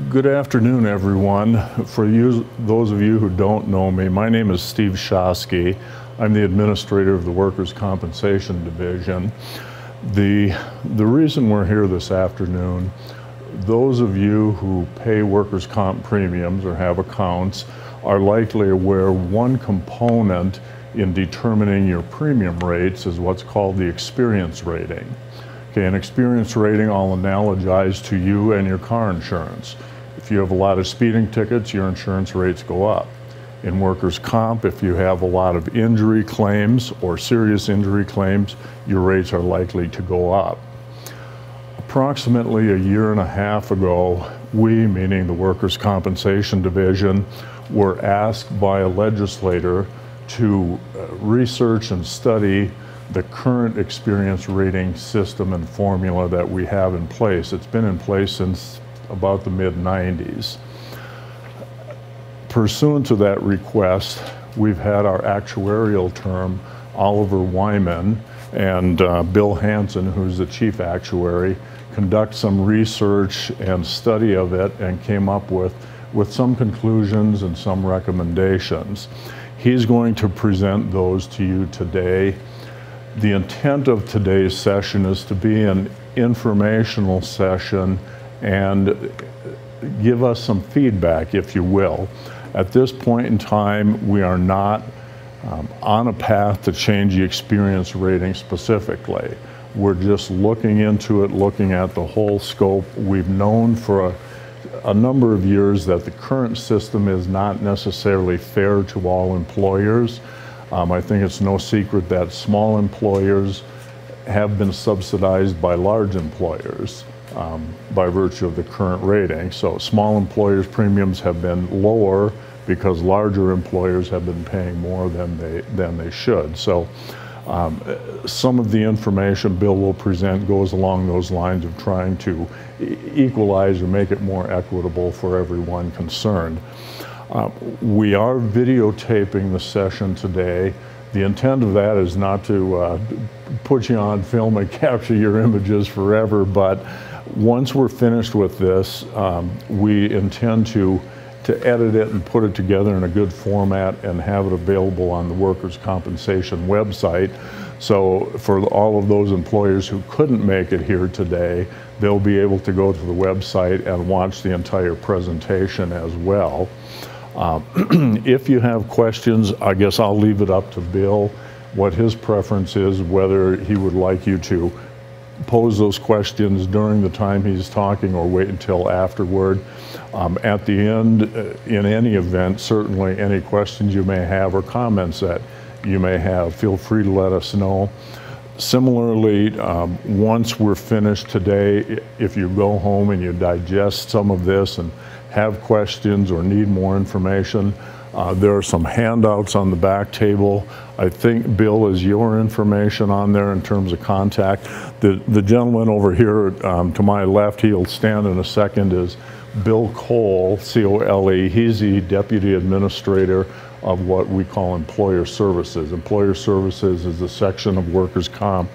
Good afternoon, everyone. For those of you who don't know me, my name is Steve Shosky. I'm the administrator of the Workers' Compensation Division. The reason we're here this afternoon, those of you who pay workers' comp premiums or have accounts are likely aware one component in determining your premium rates is what's called the experience rating. Okay, an experience rating, I'll analogize to you and your car insurance. If you have a lot of speeding tickets, your insurance rates go up. In workers' comp, if you have a lot of injury claims or serious injury claims, your rates are likely to go up. Approximately a year and a half ago, we, meaning the Workers' Compensation Division, were asked by a legislator to research and study the current experience rating system and formula that we have in place. It's been in place since about the mid-90s. Pursuant to that request, we've had our actuarial term, Oliver Wyman, and Bill Hansen, who's the chief actuary, conduct some research and study of it and came up with some conclusions and some recommendations. He's going to present those to you today. The intent of today's session is to be an informational session and give us some feedback, if you will. At this point in time, we are not on a path to change the experience rating specifically. We're just looking into it, looking at the whole scope. We've known for a number of years that the current system is not necessarily fair to all employers. I think it's no secret that small employers have been subsidized by large employers by virtue of the current rating. So small employers' premiums have been lower because larger employers have been paying more than they should. So some of the information Bill will present goes along those lines of trying to equalize or make it more equitable for everyone concerned. We are videotaping the session today. The intent of that is not to put you on film and capture your images forever, but once we're finished with this, we intend to edit it and put it together in a good format and have it available on the Workers' Compensation website. So for all of those employers who couldn't make it here today, they'll be able to go to the website and watch the entire presentation as well. If you have questions, I guess I'll leave it up to Bill what his preference is, whether he would like you to pose those questions during the time he's talking or wait until afterward. At the end, in any event, certainly any questions you may have or comments that you may have, feel free to let us know. Similarly, once we're finished today, if you go home and you digest some of this and have questions or need more information, there are some handouts on the back table. I think, Bill, is your information on there in terms of contact. The gentleman over here to my left, he'll stand in a second, is Bill Cole, C-O-L-E. He's the Deputy Administrator of what we call Employer Services. Employer Services is the section of workers' comp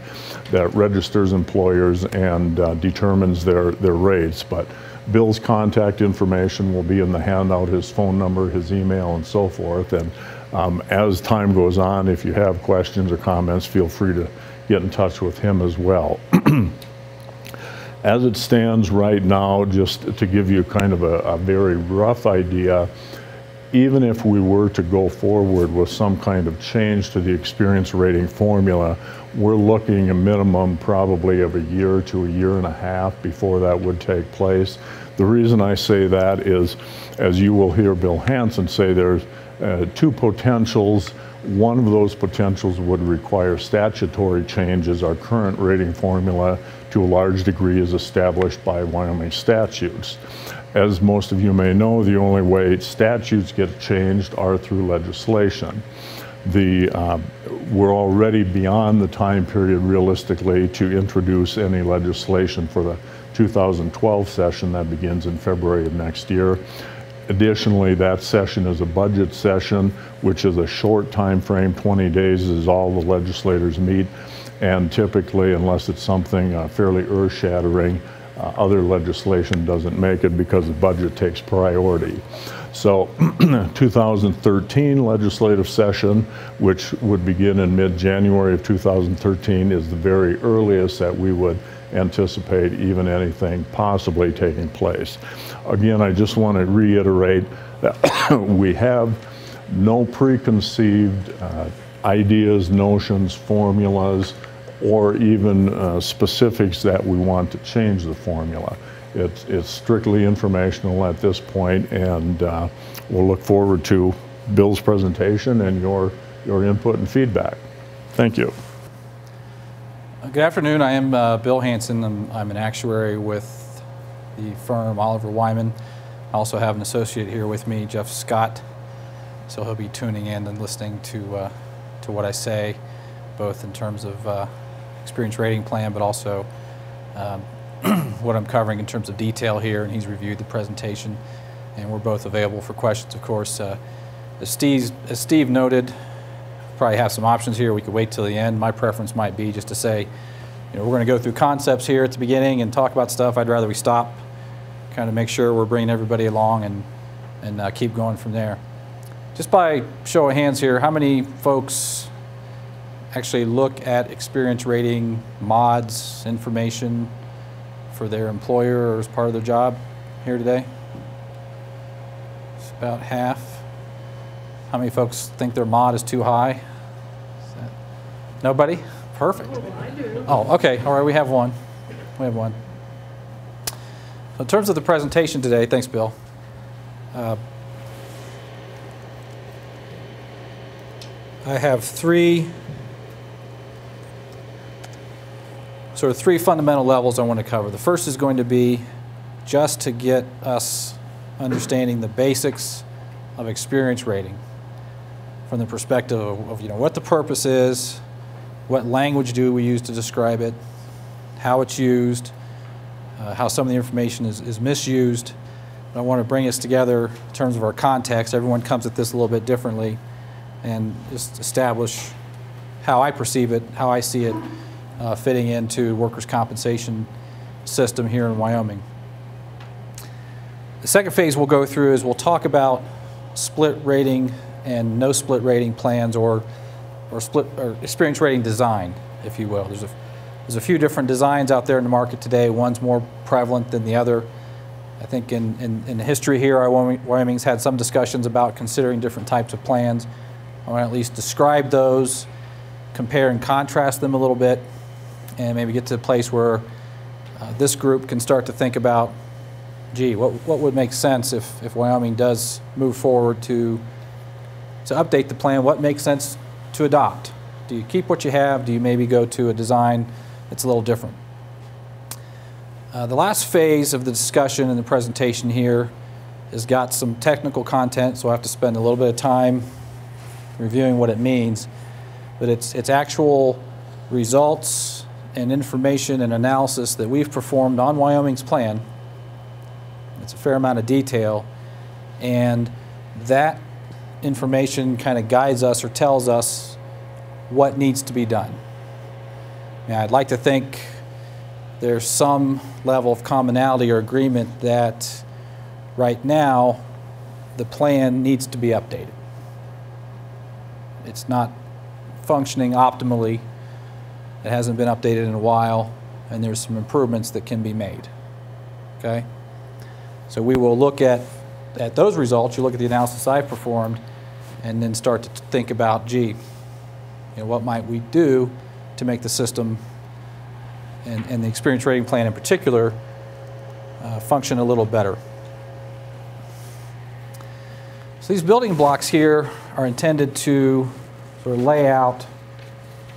that registers employers and determines their rates. But Bill's contact information will be in the handout, his phone number, his email, and so forth. And as time goes on, if you have questions or comments, feel free to get in touch with him as well. As it stands right now, just to give you kind of a very rough idea, even if we were to go forward with some kind of change to the experience rating formula, we're looking a minimum probably of a year to a year and a half before that would take place. The reason I say that is, as you will hear Bill Hansen say, there's two potentials. One of those potentials would require statutory changes. Our current rating formula, to a large degree, is established by Wyoming statutes. As most of you may know, the only way statutes get changed are through legislation. We're already beyond the time period realistically to introduce any legislation for the 2012 session that begins in February of next year. Additionally, that session is a budget session, which is a short time frame. 20 days is all the legislators meet, and typically, unless it's something fairly earth-shattering, Other legislation doesn't make it because the budget takes priority. So 2013 legislative session, which would begin in mid-January of 2013, is the very earliest that we would anticipate even anything possibly taking place. Again, I just want to reiterate that we have no preconceived ideas, notions, formulas, or even specifics that we want to change the formula. It's strictly informational at this point, and we'll look forward to Bill's presentation and your input and feedback. Thank you. Good afternoon. I am Bill Hansen. I'm an actuary with the firm Wyman. I also have an associate here with me, Jeff Scott. So he'll be tuning in and listening to what I say, both in terms of experience rating plan, but also what I'm covering in terms of detail here, and he's reviewed the presentation, and we're both available for questions, of course. As Steve noted, probably have some options here. We could wait till the end. My preference might be just to say, we're going to go through concepts here at the beginning and talk about stuff. I'd rather we stop, kind of make sure we're bringing everybody along and keep going from there. Just by show of hands here, how many folks actually look at experience rating mods, information for their employer or as part of their job here today? It's about half. How many folks think their mod is too high? Nobody? Perfect. Oh, I do. Oh, okay. All right, we have one. We have one. So in terms of the presentation today, thanks, Bill. I have three fundamental levels I want to cover. The first is going to be just to get us understanding the basics of experience rating from the perspective of what the purpose is, what language do we use to describe it, how it's used, how some of the information is misused. I want to bring us together in terms of our context. Everyone comes at this a little bit differently, and just establish how I perceive it, how I see it fitting into workers' compensation system here in Wyoming. The second phase we'll go through is we'll talk about split rating and no split rating plans, or experience rating design, if you will. There's a few different designs out there in the market today. One's more prevalent than the other. I think in history here, Wyoming's had some discussions about considering different types of plans. I want to at least describe those, compare and contrast them a little bit, and maybe get to a place where this group can start to think about, gee, what would make sense if Wyoming does move forward to update the plan? What makes sense to adopt? Do you keep what you have? Do you maybe go to a design that's a little different? The last phase of the discussion and the presentation here has got some technical content, so I have to spend a little bit of time reviewing what it means, but it's actual results and information and analysis that we've performed on Wyoming's plan. It's a fair amount of detail, and that information kind of guides us or tells us what needs to be done. Now, I'd like to think there's some level of commonality or agreement that right now the plan needs to be updated. It's not functioning optimally. It hasn't been updated in a while, and there's some improvements that can be made. Okay? So we will look at those results. You look at the analysis I've performed, and then start to think about, gee, what might we do to make the system and the experience rating plan in particular function a little better. So these building blocks here are intended to sort of lay out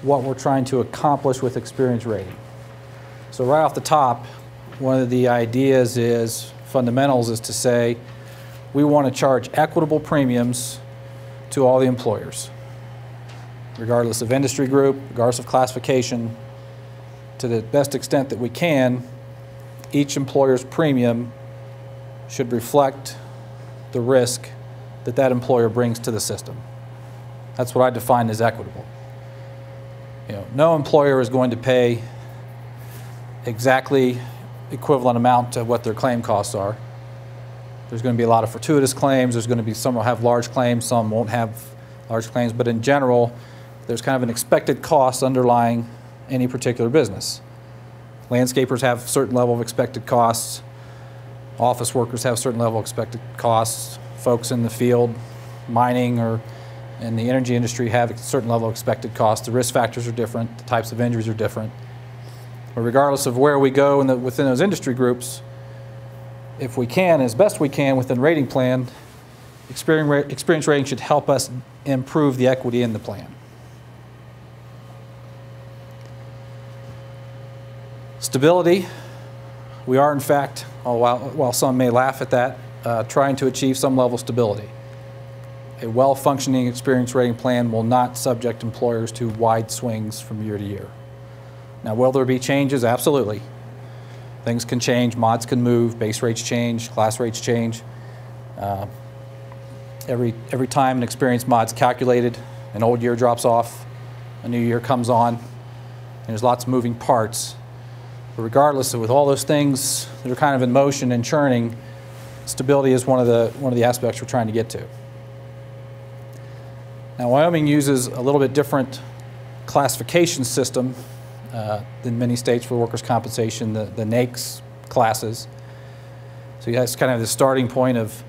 what we're trying to accomplish with experience rating. So right off the top, one of the ideas fundamentals is to say we want to charge equitable premiums to all the employers, regardless of industry group, regardless of classification. To the best extent that we can, each employer's premium should reflect the risk that that employer brings to the system. That's what I define as equitable. No employer is going to pay exactly equivalent amount to what their claim costs are. There's going to be a lot of fortuitous claims. There's going to be some will have large claims, some won't have large claims, but in general, there's kind of an expected cost underlying any particular business. Landscapers have a certain level of expected costs. Office workers have a certain level of expected costs. Folks in the field, mining or in the energy industry have a certain level of expected costs. The risk factors are different. The types of injuries are different. But regardless of where we go within those industry groups, if we can, as best we can within rating plan, experience rating should help us improve the equity in the plan. Stability, we are in fact, while some may laugh at that, trying to achieve some level of stability. A well-functioning experience rating plan will not subject employers to wide swings from year to year. Now, will there be changes? Absolutely. Things can change, mods can move, base rates change, class rates change. Every time an experience mod's calculated, an old year drops off, a new year comes on, and there's lots of moving parts. But regardless of with all those things that are kind of in motion and churning, stability is one of the aspects we're trying to get to. Now, Wyoming uses a little bit different classification system than many states for workers' compensation, the NAICS classes. So you have kind of the starting point of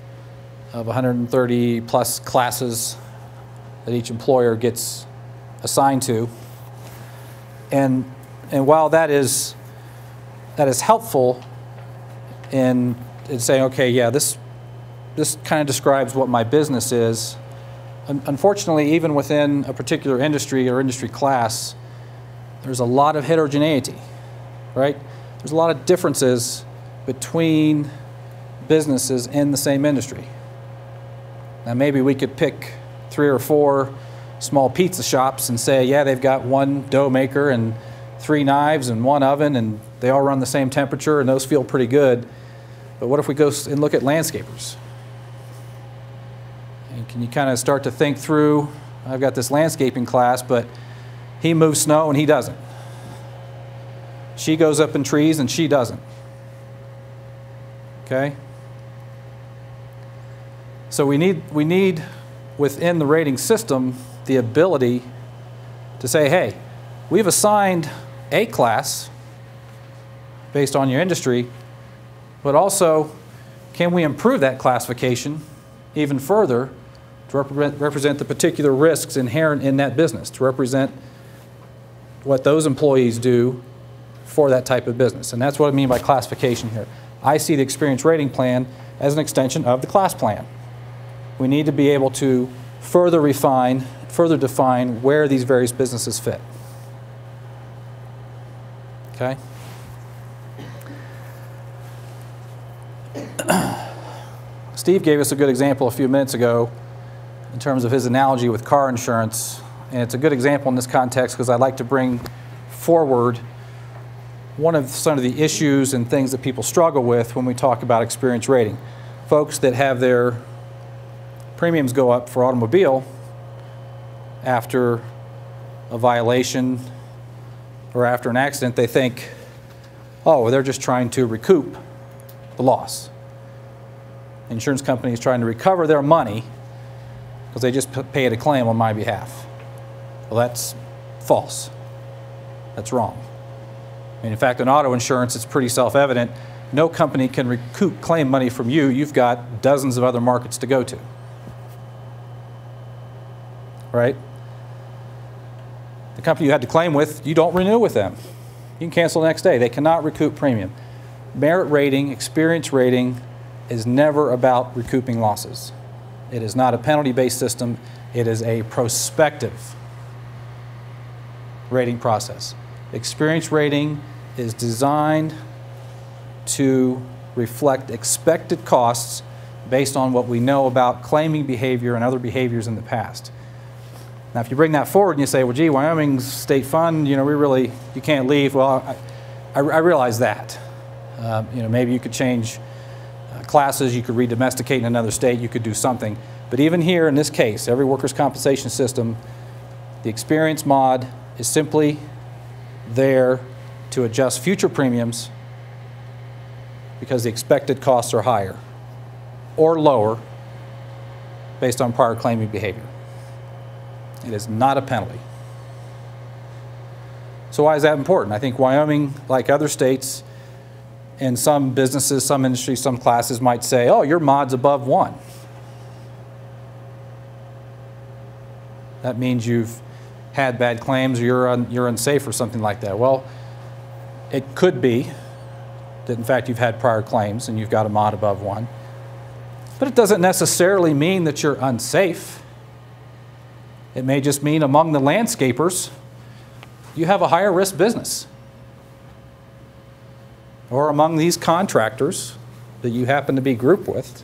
130 plus classes that each employer gets assigned to. And while that is helpful in saying, okay, yeah, this kind of describes what my business is. Unfortunately, even within a particular industry or industry class, there's a lot of heterogeneity, right? There's a lot of differences between businesses in the same industry. Now, maybe we could pick 3 or 4 small pizza shops and say, yeah, they've got 1 dough maker and 3 knives and 1 oven, and they all run the same temperature, and those feel pretty good. But what if we go and look at landscapers? And can you kind of start to think through, I've got this landscaping class, but he moves snow and he doesn't. She goes up in trees and she doesn't. Okay? So we need within the rating system the ability to say, hey, we've assigned a class based on your industry, but also can we improve that classification even further to represent the particular risks inherent in that business, to represent what those employees do for that type of business. And that's what I mean by classification here. I see the experience rating plan as an extension of the class plan. We need to be able to further refine, further define where these various businesses fit. Okay? Steve gave us a good example a few minutes ago in terms of his analogy with car insurance. And it's a good example in this context because I'd like to bring forward one of some of the issues and things that people struggle with when we talk about experience rating. Folks that have their premiums go up for automobile after a violation or after an accident, they think, oh, they're just trying to recoup the loss. The insurance company is trying to recover their money because they just paid a claim on my behalf. Well, that's false. That's wrong. And in fact, in auto insurance, it's pretty self-evident. No company can recoup claim money from you. You've got dozens of other markets to go to. Right? The company you had to claim with, you don't renew with them. You can cancel the next day. They cannot recoup premium. Merit rating, experience rating is never about recouping losses. It is not a penalty-based system. It is a prospective rating process. Experience rating is designed to reflect expected costs based on what we know about claiming behavior and other behaviors in the past. Now, if you bring that forward and you say, well, gee, Wyoming's state fund, you know, you can't leave. Well, I realize that. You know, maybe you could change classes, you could redomesticate in another state, you could do something. But even here in this case, every workers' compensation system, the experience mod is simply there to adjust future premiums because the expected costs are higher or lower based on prior claiming behavior. It is not a penalty. So why is that important? I think Wyoming, like other states, in some businesses, some industries, some classes might say, oh, your mod's above 1. That means you've had bad claims or you're unsafe or something like that. Well, it could be that in fact you've had prior claims and you've got a mod above 1. But it doesn't necessarily mean that you're unsafe. It may just mean among the landscapers, you have a higher risk business. Or among these contractors that you happen to be grouped with,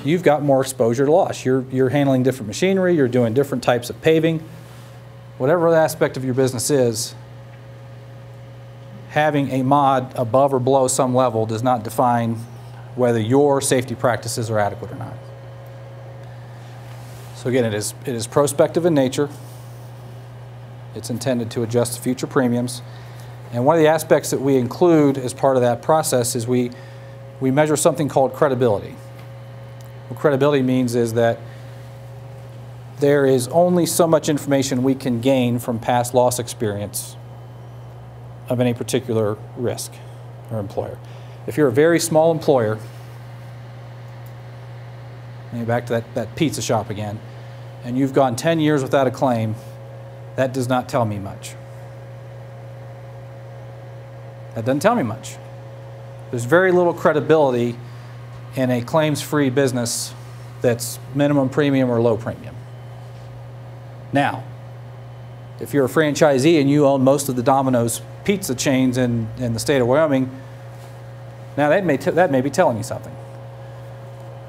you've got more exposure to loss. You're handling different machinery, you're doing different types of paving. Whatever the aspect of your business is, having a mod above or below some level does not define whether your safety practices are adequate or not. So again, it is prospective in nature. It's intended to adjust future premiums. And one of the aspects that we include as part of that process is we measure something called credibility. What credibility means is that there is only so much information we can gain from past loss experience of any particular risk or employer. If you're a very small employer, maybe back to that pizza shop again, and you've gone 10 years without a claim, that does not tell me much. That doesn't tell me much. There's very little credibility in a claims-free business that's minimum premium or low premium. Now, if you're a franchisee and you own most of the Domino's pizza chains in the state of Wyoming, now that may be telling you something.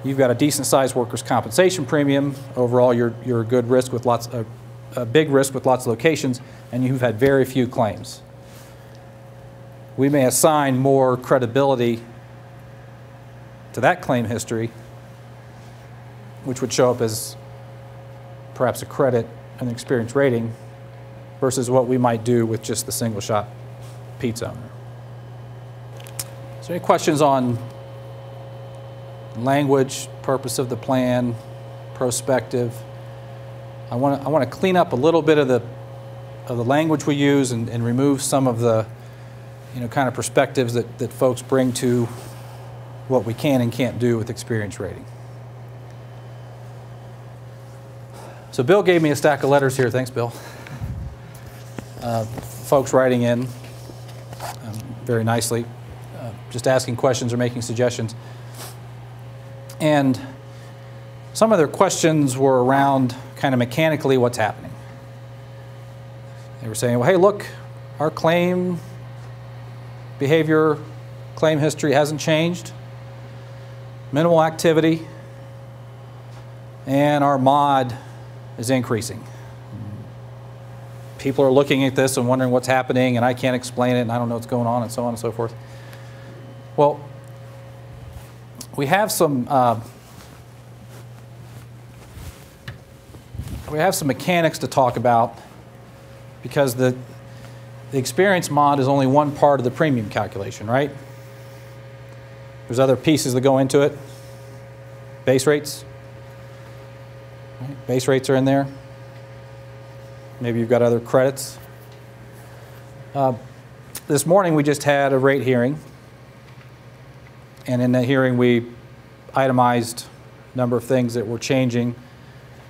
You've got a decent-sized workers' compensation premium. Overall, you're a good risk with a big risk with lots of locations, and you've had very few claims. We may assign more credibility to that claim history, which would show up as perhaps a credit and experience rating, versus what we might do with just the single shop pizza owner. So any questions on language, purpose of the plan, prospective? I want to clean up a little bit of the language we use and remove some of the kind of perspectives that folks bring to what we can and can't do with experience rating. So Bill gave me a stack of letters here. Thanks, Bill. Folks writing in very nicely, just asking questions or making suggestions. And some of their questions were around kind of mechanically what's happening. They were saying, well, hey, look, our claim behavior, claim history hasn't changed, minimal activity, and our mod is increasing. People are looking at this and wondering what's happening, and I can't explain it, and I don't know what's going on, and so on and so forth. Well, we have some mechanics to talk about, because the experience mod is only one part of the premium calculation, right? There's other pieces that go into it. Base rates. Right? Base rates are in there. Maybe you've got other credits. This morning we just had a rate hearing. And in that hearing we itemized a number of things that were changing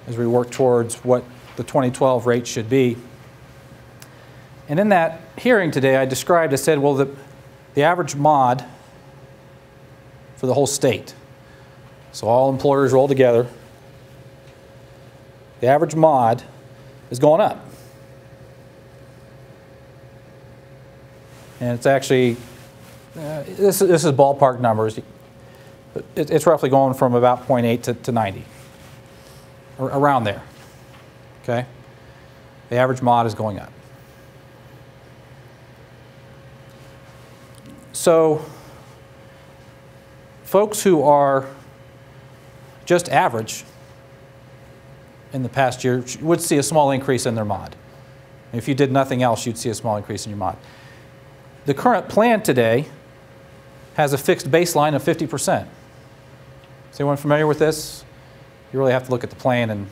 as we work towards what the 2012 rate should be. And in that hearing today I said, well, the average mod for the whole state, so all employers roll together, the average mod is going up. And it's actually, this is ballpark numbers, but it's roughly going from about 0.8 to 90, or around there, okay? The average mod is going up. So folks who are just average in the past year would see a small increase in their mod. If you did nothing else, you'd see a small increase in your mod. The current plan today has a fixed baseline of 50%. Is anyone familiar with this? You really have to look at the plan and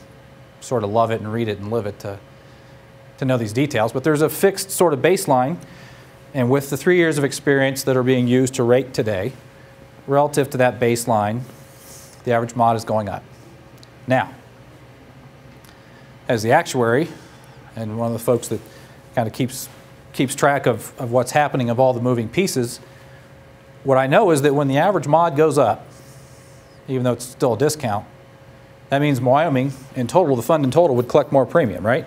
sort of love it and read it and live it to know these details. But there's a fixed sort of baseline, and with the 3 years of experience that are being used to rate today, relative to that baseline, the average mod is going up. Now, as the actuary, and one of the folks that kind of keeps track of what's happening, of all the moving pieces, what I know is that when the average mod goes up, even though it's still a discount, that means Wyoming, in total, the fund in total, would collect more premium, right?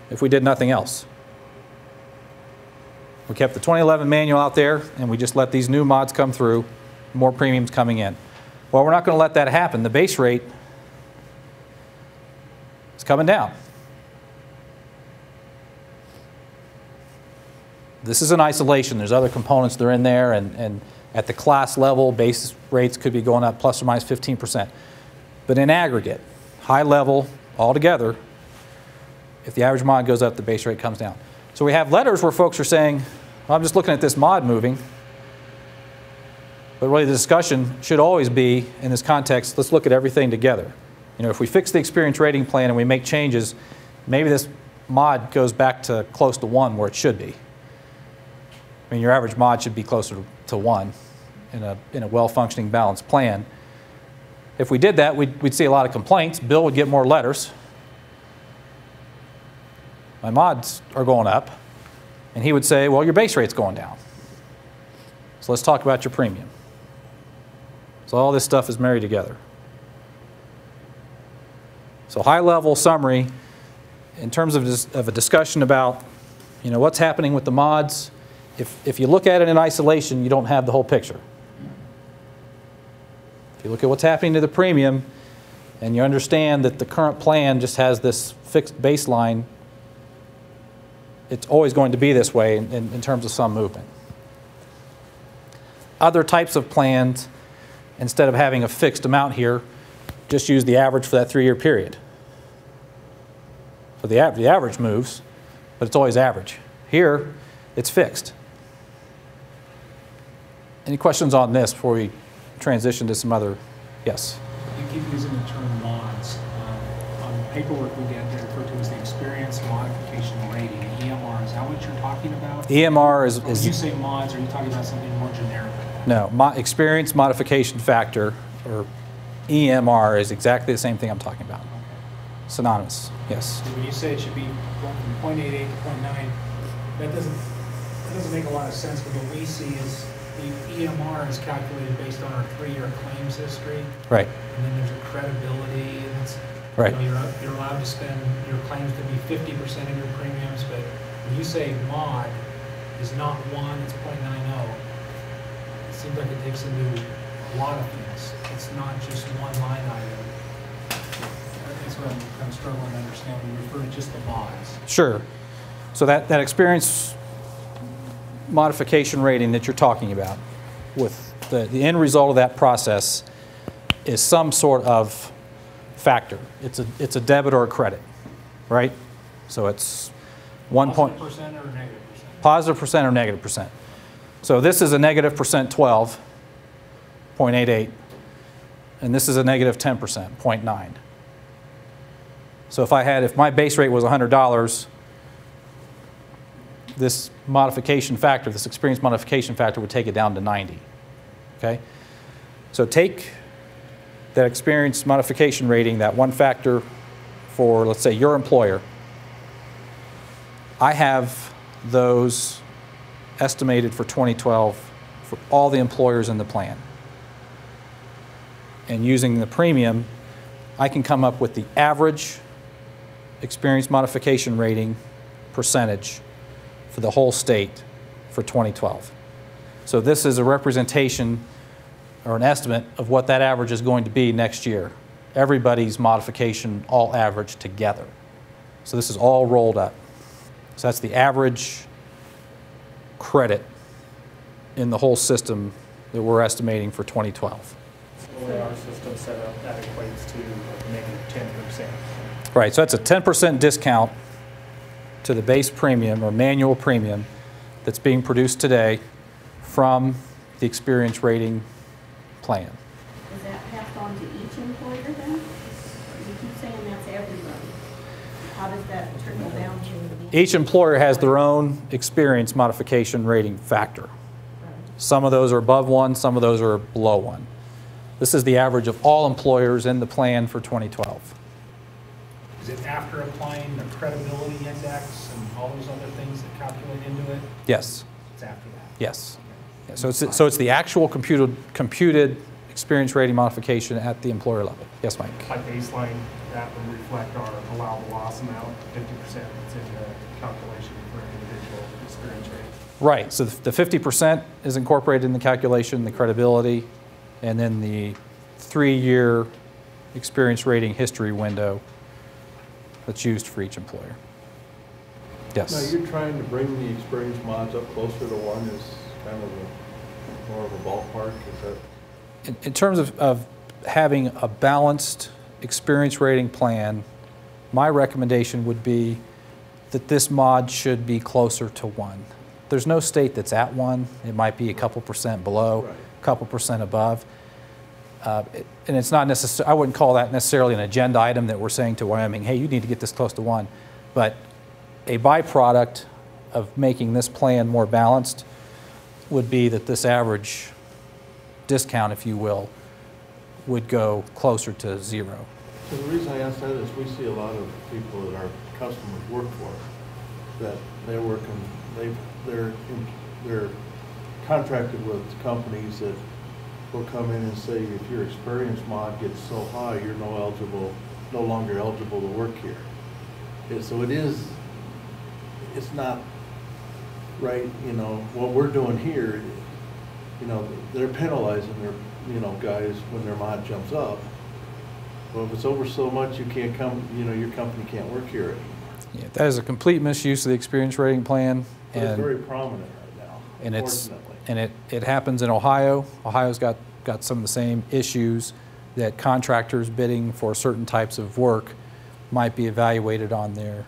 If we did nothing else. We kept the 2011 manual out there, and we just let these new mods come through, more premiums coming in. Well, we're not going to let that happen. The base rate is coming down. This is an isolation. There's other components that are in there, and at the class level, base rates could be going up plus or minus 15%. But in aggregate, high level, all together, if the average mod goes up, the base rate comes down. So we have letters where folks are saying, well, I'm just looking at this mod moving. But really the discussion should always be, in this context, let's look at everything together. You know, if we fix the experience rating plan and we make changes, maybe this mod goes back to close to 1 where it should be. I mean, your average mod should be closer to 1 in a well-functioning, balanced plan. If we did that, we'd see a lot of complaints. Bill would get more letters. My mods are going up. And he would say, well, your base rate's going down. So let's talk about your premium. So all this stuff is married together. So high-level summary, in terms of a discussion about, you know, what's happening with the mods. If you look at it in isolation, you don't have the whole picture. If you look at what's happening to the premium, and you understand that the current plan just has this fixed baseline, it's always going to be this way in terms of some movement. Other types of plans, instead of having a fixed amount here, just use the average for that 3-year period. So the average moves, but it's always average. Here, it's fixed. Any questions on this before we transition to some other? Yes? You keep using the term mods. On the paperwork we get, they refer to as the experience modification rating, EMR. Is that what you're talking about? EMR is... When you say mods, are you talking about something more generic? No, experience modification factor, or EMR, is exactly the same thing I'm talking about. Okay. Synonymous, yes. So when you say it should be going from 0.88 to 0.9, that doesn't make a lot of sense, because what we see is the EMR is calculated based on our 3-year claims history. Right. And then there's a credibility, and it's, right. You know, you're allowed to spend, your claims to be 50% of your premiums, but when you say mod is not 1, it's 0.90, it seems like it takes into a lot of things. It's not just one line item. That's what I'm kind of struggling to understand when you refer to just the mods. Sure. So that experience modification rating that you're talking about, with the end result of that process is some sort of factor. It's a debit or a credit, right? So it's 1 point. Positive percent or negative percent? Positive percent or negative percent. So this is a negative percent 12.88, and this is a negative 10%, 0.9. So if my base rate was $100, this modification factor, this experience modification factor, would take it down to 90. Okay? So take that experience modification rating, that one factor for, let's say, your employer. I have those estimated for 2012 for all the employers in the plan. And using the premium, I can come up with the average experience modification rating percentage for the whole state for 2012. So this is a representation or an estimate of what that average is going to be next year. Everybody's modification, all average together. So this is all rolled up. So that's the average credit in the whole system that we're estimating for 2012. The way our system set up, that equates to negative 10%. Right, so that's a 10% discount to the base premium or manual premium that's being produced today from the experience rating plan. Is that passed on to each employer then? You keep saying that's everybody. How does that trickle down to the... Each employer has their own experience modification rating factor. Some of those are above 1, some of those are below 1. This is the average of all employers in the plan for 2012. Is it after applying the credibility index and all those other things that calculate into it? Yes. It's after that? Yes. Yeah, so it's the actual computed experience rating modification at the employer level. Yes, Mike? By baseline, that would reflect our allowable loss amount, 50% that's in the calculation for an individual experience rating. Right. So the 50% is incorporated in the calculation, the credibility, and then the 3-year experience rating history window that's used for each employer. Yes. Now, you're trying to bring the experience mods up closer to 1 is kind of more of a ballpark, is that? In terms of having a balanced experience rating plan, my recommendation would be that this mod should be closer to 1. There's no state that's at 1. It might be a couple percent below, Right. a couple percent above. And it's not necessarily, I wouldn't call that necessarily an agenda item that we're saying to Wyoming, hey, you need to get this close to 1. But a byproduct of making this plan more balanced would be that this average discount, if you will, would go closer to 0. So the reason I ask that is we see a lot of people that our customers work for, that they're working, they're contracted with companies that will come in and say, if your experience mod gets so high, you're no longer eligible to work here. And so it's not right, you know, what we're doing here, you know, they're penalizing their, you know, guys when their mod jumps up. Well, if it's over so much, you can't come, you know, your company can't work here anymore. Yeah, that is a complete misuse of the experience rating plan. But it's very prominent right now, and unfortunately. it happens in Ohio. Ohio's got some of the same issues that contractors bidding for certain types of work might be evaluated on their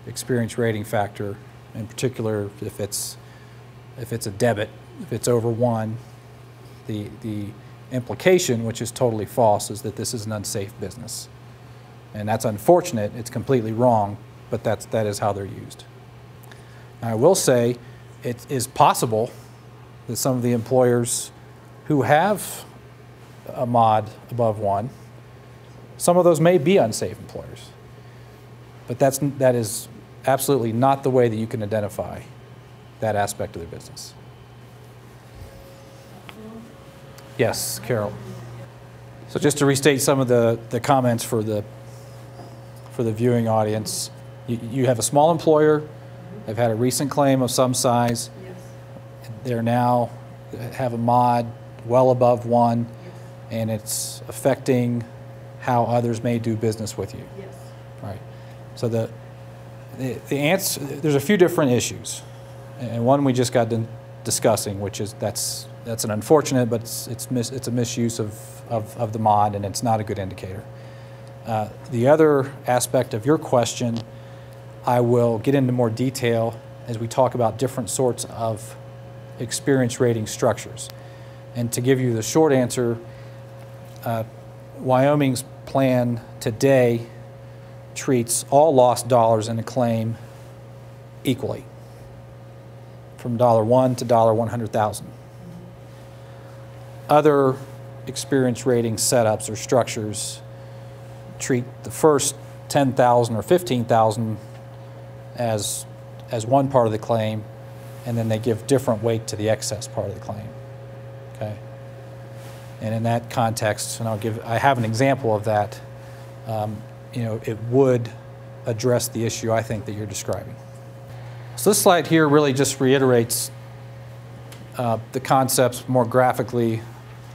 experience rating factor, in particular if it's a debit, if it's over 1. The implication, which is totally false, is that this is an unsafe business. And that's unfortunate. It's completely wrong, but that is how they're used. Now, I will say it is possible that some of the employers who have a mod above 1, some of those may be unsafe employers. But that is absolutely not the way that you can identify that aspect of their business. Yes, Carol. So just to restate some of the comments for the viewing audience, you have a small employer. They've had a recent claim of some size. Yes. They're now have a mod well above 1, and it's affecting how others may do business with you. Yes. Right. So the answer, there's a few different issues, and one we just got done discussing, which is that's an unfortunate, but it's a misuse of the mod, and it's not a good indicator. The other aspect of your question, I will get into more detail as we talk about different sorts of experience rating structures. And to give you the short answer, Wyoming's plan today treats all lost dollars in a claim equally, from $1 to $100,000. Other experience rating setups or structures treat the first $10,000 or $15,000 as one part of the claim, and then they give different weight to the excess part of the claim. Okay. And in that context, and I have an example of that. You know, it would address the issue I think that you're describing. So this slide here really just reiterates the concepts more graphically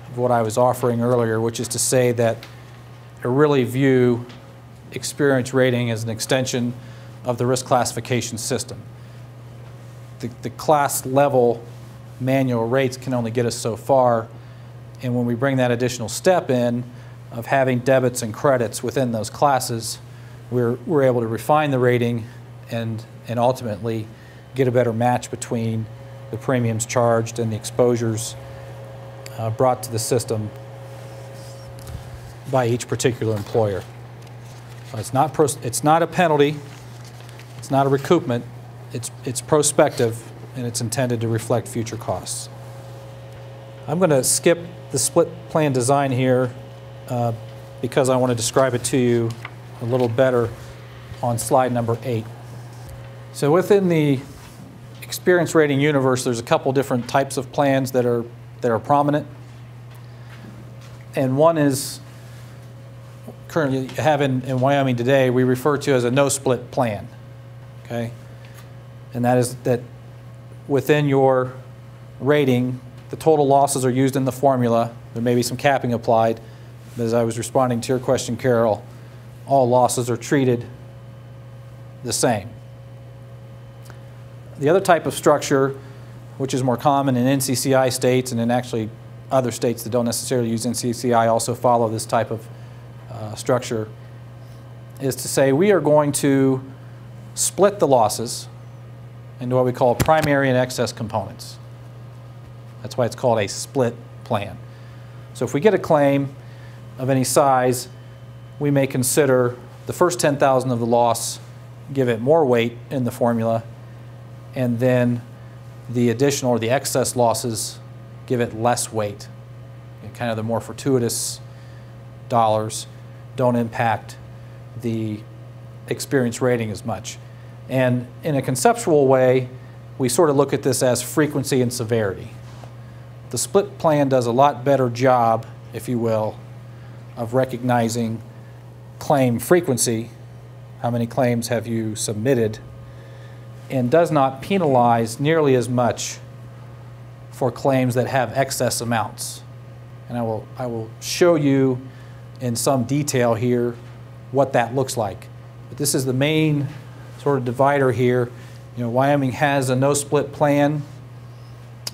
of what I was offering earlier, which is to say that I really view experience rating as an extension of the risk classification system. The class level manual rates can only get us so far, and when we bring that additional step in of having debits and credits within those classes, we're able to refine the rating and ultimately get a better match between the premiums charged and the exposures brought to the system by each particular employer. It's not a penalty, it's not a recoupment, it's prospective, and it's intended to reflect future costs. I'm going to skip the split plan design here because I want to describe it to you a little better on slide number 8. So within the experience rating universe, there's a couple different types of plans that are prominent. And one is currently have in Wyoming today, we refer to as a no-split plan. Okay? And that is that within your rating, the total losses are used in the formula. There may be some capping applied. But as I was responding to your question, Carol, all losses are treated the same. The other type of structure, which is more common in NCCI states and in actually other states that don't necessarily use NCCI also follow this type of structure, is to say we are going to split the losses into what we call primary and excess components. That's why it's called a split plan. So if we get a claim of any size, we may consider the first $10,000 of the loss, give it more weight in the formula, and then the additional or the excess losses give it less weight. And kind of the more fortuitous dollars don't impact the experience rating as much. And in a conceptual way, we sort of look at this as frequency and severity. The split plan does a lot better job, if you will, of recognizing claim frequency, how many claims have you submitted, and does not penalize nearly as much for claims that have excess amounts. And I will show you in some detail here what that looks like. But this is the main sort of divider here. You know, Wyoming has a no-split plan,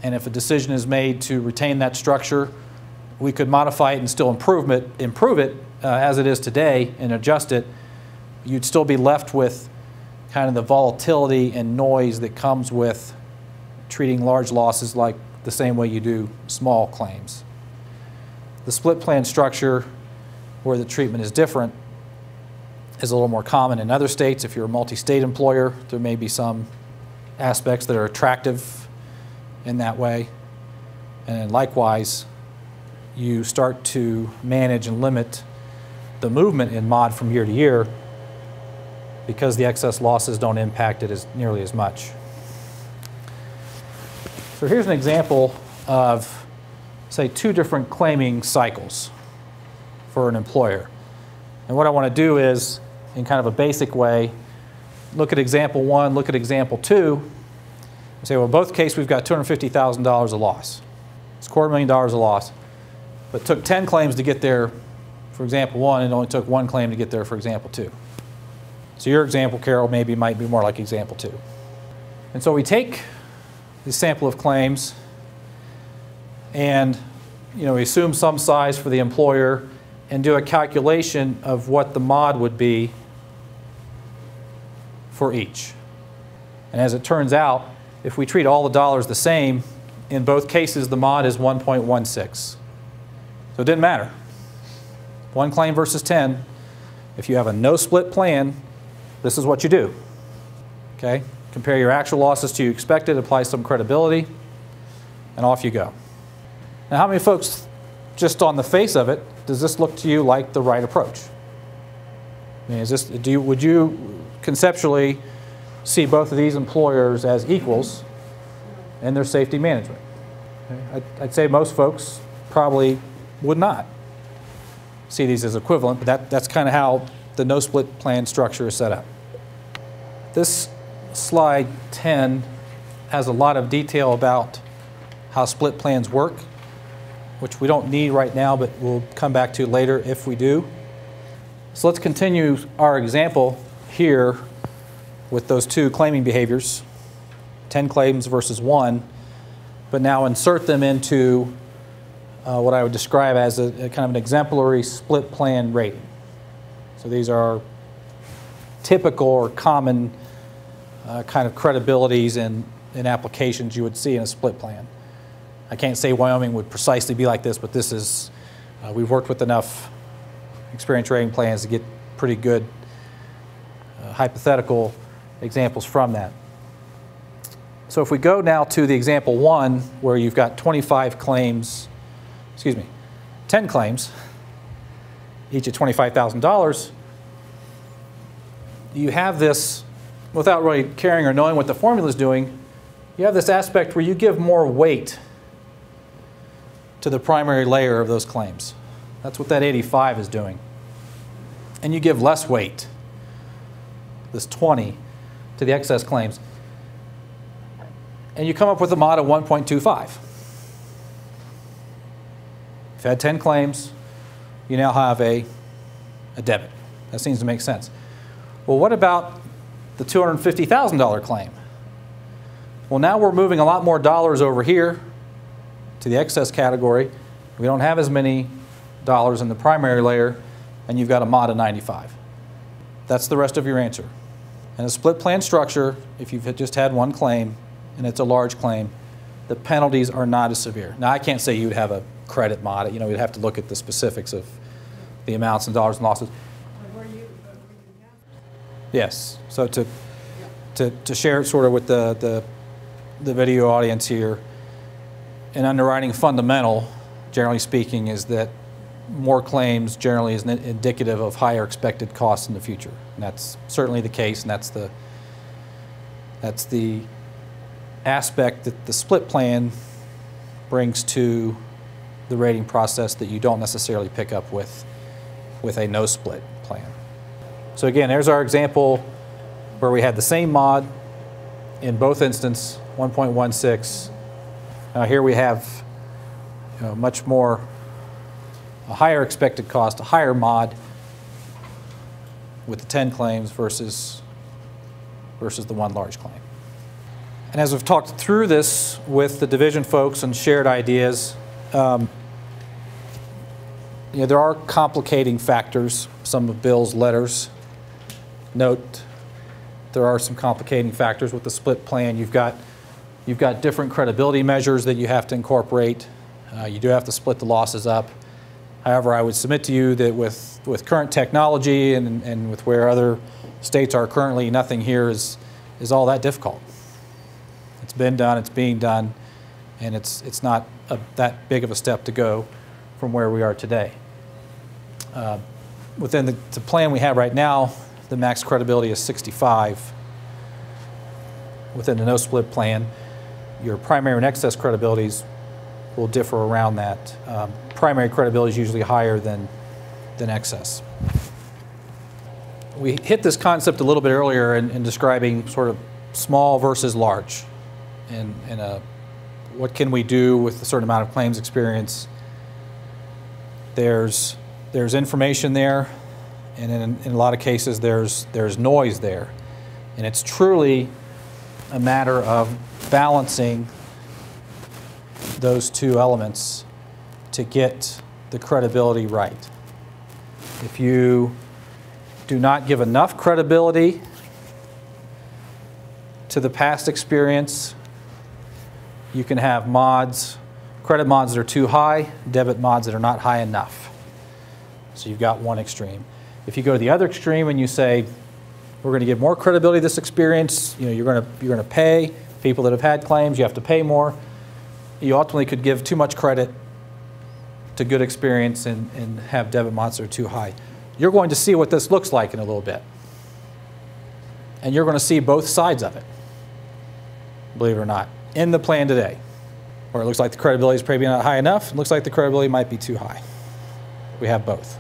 and if a decision is made to retain that structure, we could modify it and still improve it as it is today and adjust it. You'd still be left with kind of the volatility and noise that comes with treating large losses like the same way you do small claims. The split plan structure, where the treatment is different, is a little more common in other states. If you're a multi-state employer, there may be some aspects that are attractive in that way. And likewise, you start to manage and limit the movement in mod from year to year because the excess losses don't impact it nearly as much. So here's an example of, say, 2 different claiming cycles for an employer. And what I want to do is, in kind of a basic way, look at example 1, look at example 2, and say, well, in both cases we've got $250,000 of loss. It's $250,000 of loss. But it took 10 claims to get there for example 1, and it only took 1 claim to get there for example 2. So your example, Carol, maybe might be more like example 2. And so we take the sample of claims and we assume some size for the employer and do a calculation of what the mod would be for each. And as it turns out, if we treat all the dollars the same, in both cases the mod is 1.16. So it didn't matter. 1 claim versus 10. If you have a no-split plan, this is what you do. Okay? Compare your actual losses to your expected, apply some credibility, and off you go. Now, how many folks, just on the face of it, does this look to you like the right approach? I mean, would you conceptually see both of these employers as equals in their safety management? Okay? I'd say most folks probably would not see these as equivalent, but that's kind of how the no-split plan structure is set up. This slide 10 has a lot of detail about how split plans work, which we don't need right now, but we'll come back to later if we do. So let's continue our example here with those 2 claiming behaviors, 10 claims versus 1, but now insert them into what I would describe as a kind of an exemplary split plan rating. So these are typical or common kind of credibilities and applications you would see in a split plan. I can't say Wyoming would precisely be like this, but this is, we've worked with enough experience rating plans to get pretty good hypothetical examples from that. So if we go now to the example 1, where you've got 25 claims, 10 claims, each at $25,000, you have this, without really caring or knowing what the formula is doing, you have this aspect where you give more weight to the primary layer of those claims. That's what that 85 is doing. And you give less weight, this 20, to the excess claims. And you come up with a mod of 1.25. If you had 10 claims, you now have a debit. That seems to make sense. Well, what about the $250,000 claim? Well, now we're moving a lot more dollars over here to the excess category. We don't have as many dollars in the primary layer, and you've got a mod of 95. That's the rest of your answer. In a split plan structure, if you've just had one claim and it's a large claim, the penalties are not as severe. Now, I can't say you'd have a credit mod. You know, we'd have to look at the specifics of the amounts and dollars and losses. Yes. So to share it sort of with the video audience here, an underwriting fundamental, generally speaking, is that more claims generally is indicative of higher expected costs in the future. And that's certainly the case, and that's the aspect that the split plan brings to the rating process that you don't necessarily pick up with a no split plan. So again, there's our example where we had the same mod in both instances, 1.16. Now here we have much more, a higher expected cost, a higher mod with the 10 claims versus the one large claim. And as we've talked through this with the division folks and shared ideas, there are complicating factors. Some of Bill's letters note there are some complicating factors with the split plan. You've got different credibility measures that you have to incorporate. You do have to split the losses up. However, I would submit to you that with current technology and with where other states are currently, nothing here is all that difficult. It's been done, it's being done, and it's not that big of a step to go from where we are today. Within the plan we have right now, the max credibility is 65. Within the no split plan, your primary and excess credibilities will differ around that. Primary credibility is usually higher than excess. We hit this concept a little bit earlier in describing sort of small versus large, and what can we do with a certain amount of claims experience. There's information there, and in a lot of cases there's noise there, and it's truly a matter of balancing those two elements to get the credibility right. If you do not give enough credibility to the past experience, you can have mods, credit mods that are too high, debit mods that are not high enough. So you've got one extreme. If you go to the other extreme and you say, we're going to give more credibility to this experience, you're going to pay people that have had claims, you have to pay more, you ultimately could give too much credit to good experience and have debit mods that are too high. You're going to see what this looks like in a little bit. And you're going to see both sides of it, believe it or not, in the plan today, where it looks like the credibility is probably not high enough, it looks like the credibility might be too high. We have both.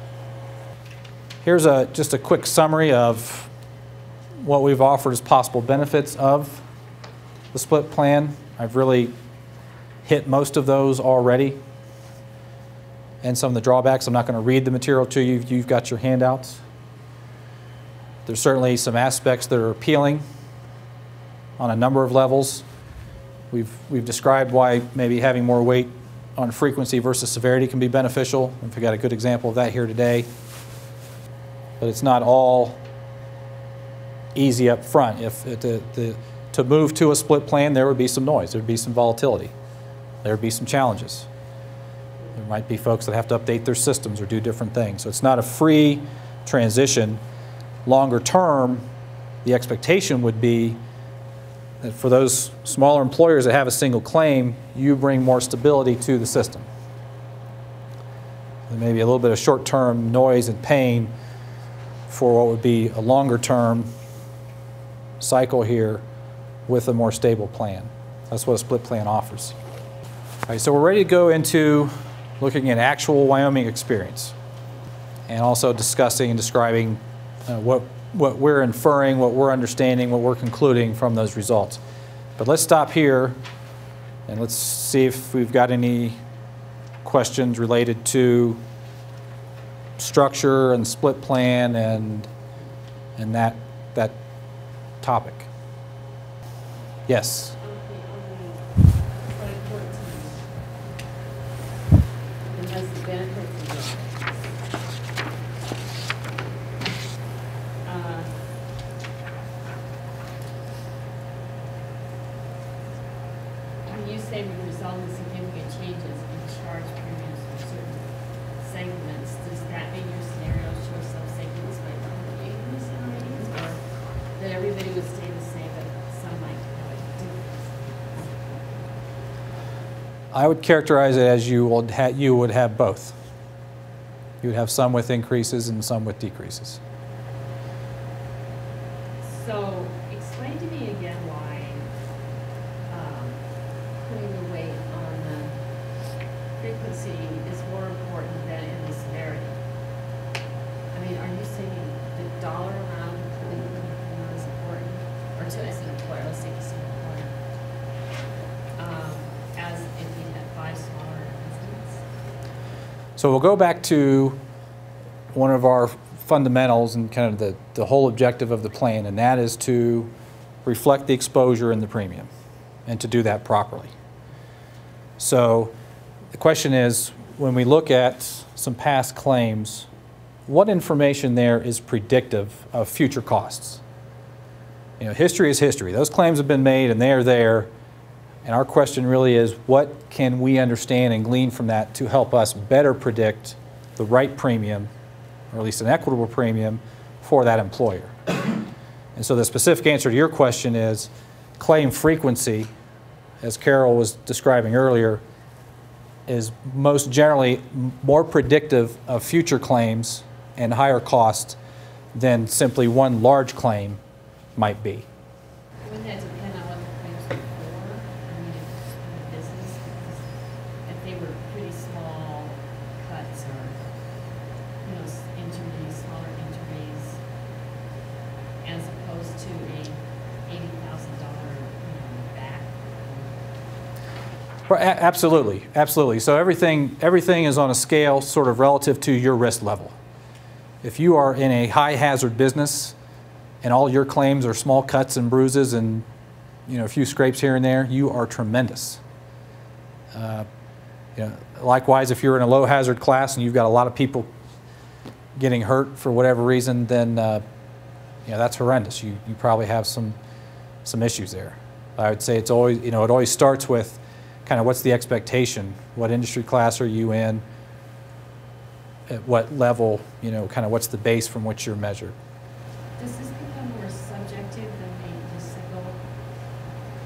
Here's just a quick summary of what we've offered as possible benefits of the split plan. I've really hit most of those already, and some of the drawbacks. I'm not going to read the material to you. You've got your handouts. There's certainly some aspects that are appealing on a number of levels. We've described why maybe having more weight on frequency versus severity can be beneficial. We've got a good example of that here today. But it's not all easy up front. To move to a split plan, there would be some noise. There would be some volatility. There would be some challenges. There might be folks that have to update their systems or do different things. So it's not a free transition. Longer term, the expectation would be that for those smaller employers that have a single claim, you bring more stability to the system. There may be a little bit of short-term noise and pain for what would be a longer-term cycle here with a more stable plan. That's what a split plan offers. All right, so we're ready to go into looking at actual Wyoming experience and also discussing and describing what we're inferring, what we're understanding, what we're concluding from those results. But let's stop here and let's see if we've got any questions related to structure and split plan and that topic. Yes. When you say we result in significant changes in charge premiums for certain segments, does that mean your scenario shows some segments might increase in ratings, or that everybody would stay the same, but some might have a difference? I would characterize it as you would have both. You would have some with increases and some with decreases. So explain to me again why putting the weight on the frequency is more important than in the severity. I mean, are you saying the dollar amount of putting is important, or to as an employer, let's take as an employer, as if you had 5 smaller incidents? So we'll go back to one of our fundamentals and kind of the whole objective of the plan, and that is to reflect the exposure in the premium and to do that properly. So the question is, when we look at some past claims, what information there is predictive of future costs? You know, history is history. Those claims have been made and they're there, and our question really is, what can we understand and glean from that to help us better predict the right premium, or at least an equitable premium, for that employer? And so the specific answer to your question is claim frequency, as Carol was describing earlier, is most generally more predictive of future claims and higher costs than simply one large claim might be. Wouldn't that depend on what the claims were for? I mean, in the business, because if they were pretty small cuts or, you know, injuries, smaller injuries, as opposed to a $80,000 back. Well, absolutely, absolutely. So everything is on a scale sort of relative to your risk level. If you are in a high hazard business and all your claims are small cuts and bruises and, you know, a few scrapes here and there, you are tremendous. You know, likewise, if you're in a low hazard class and you've got a lot of people getting hurt for whatever reason, then you know, that's horrendous. You probably have some issues there. I would say it's always, you know, it always starts with kind of what's the expectation, what industry class are you in, at what level, you know, kind of what's the base from which you're measured. Does this become more subjective than the single?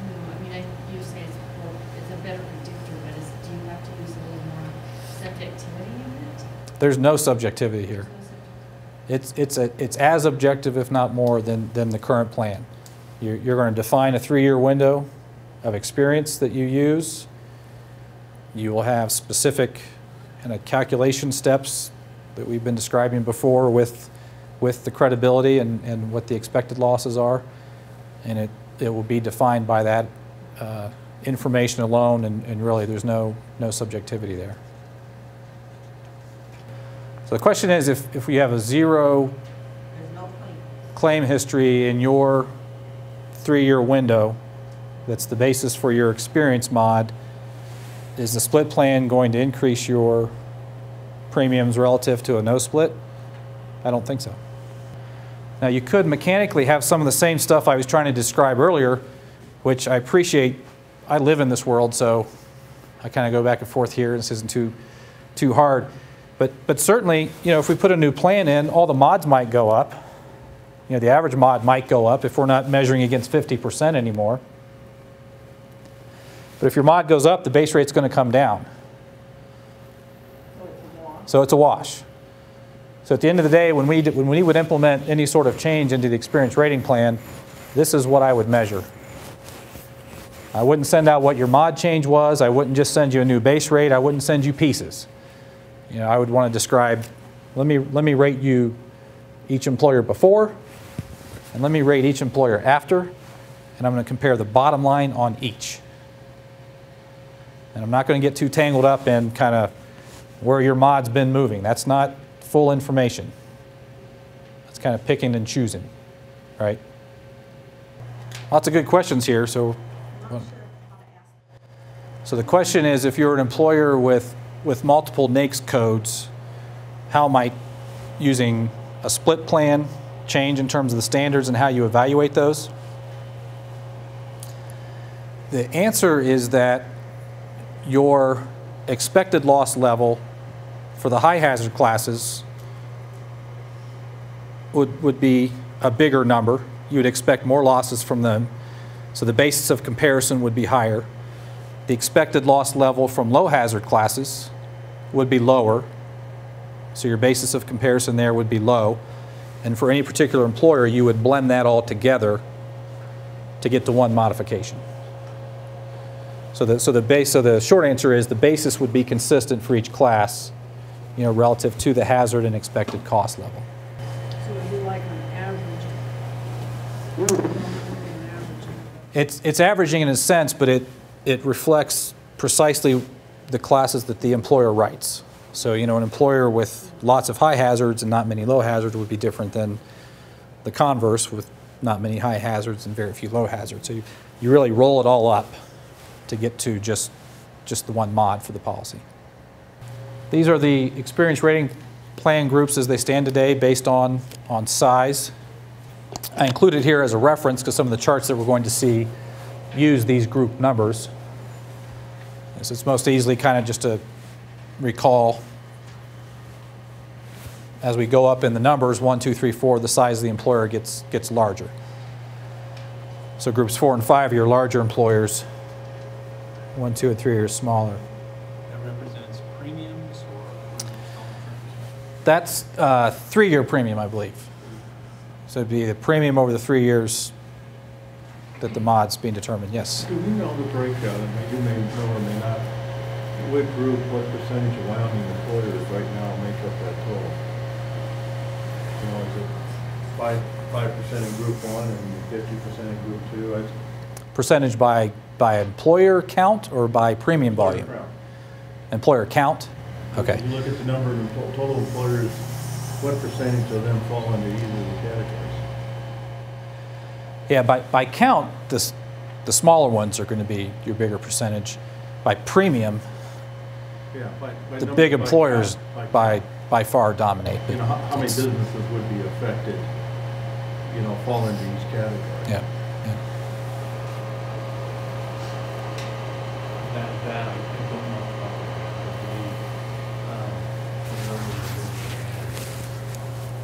You know, I mean, you say it's a better predictor, but do you have to use a little more subjectivity in it? There's no subjectivity here. It's as objective, if not more, than the current plan. You're going to define a 3-year window of experience that you use. You will have specific kind of calculation steps that we've been describing before with the credibility and what the expected losses are, and it will be defined by that information alone, and really there's no subjectivity there. So the question is, if we have a zero claim history in your 3-year window, that's the basis for your experience mod, is the split plan going to increase your premiums relative to a no split? I don't think so. Now you could mechanically have some of the same stuff I was trying to describe earlier, which I appreciate. I live in this world, so I kind of go back and forth here, and this isn't too hard. But certainly, if we put a new plan in, all the mods might go up. The average mod might go up if we're not measuring against 50% anymore. But if your mod goes up, the base rate's going to come down. So it's a wash. So at the end of the day, when we would implement any sort of change into the experience rating plan, this is what I would measure. I wouldn't send out what your mod change was. I wouldn't just send you a new base rate. I wouldn't send you pieces. I would want to describe, let me rate you each employer before, and let me rate each employer after, and I'm going to compare the bottom line on each. And I'm not going to get too tangled up in kind of where your mod's been moving. That's not full information. That's kind of picking and choosing, right? Lots of good questions here. So the question is, if you're an employer with multiple NAICS codes, how might using a split plan change in terms of the standards and how you evaluate those? The answer is that your expected loss level for the high hazard classes would be a bigger number. You would expect more losses from them. So the basis of comparison would be higher. The expected loss level from low hazard classes would be lower. So your basis of comparison there would be low. And for any particular employer, you would blend that all together to get to one modification. So the short answer is the basis would be consistent for each class, relative to the hazard and expected cost level. So it'd be like an average. It's averaging in a sense, but it reflects precisely the classes that the employer writes. So, an employer with lots of high hazards and not many low hazards would be different than the converse with not many high hazards and very few low hazards. So you really roll it all up to get to just the one mod for the policy. These are the experience rating plan groups as they stand today based on size. I included here as a reference because some of the charts that we're going to see use these group numbers. So it's most easily kind of just to recall as we go up in the numbers, 1, 2, 3, 4, the size of the employer gets larger. So groups 4 and 5 are your larger employers. 1, 2, and 3 are smaller. That represents premiums or? That's 3-year premium, I believe. So it'd be the premium over the 3 years that the mod's being determined. Yes? Do we know the breakout, and you may know or may not, what group, what percentage of Wyoming employers right now make up that total? Is it 5% in group 1 and 50% in group 2? Percentage by employer count or by premium volume? Employer count? Okay. If you look at the number of total employers, what percentage of them fall into either of the categories? Yeah, by count, the smaller ones are going to be your bigger percentage. By premium, Yeah, the big employers by far dominate. How many businesses would be affected, fall into each category? Yeah. That I don't know about.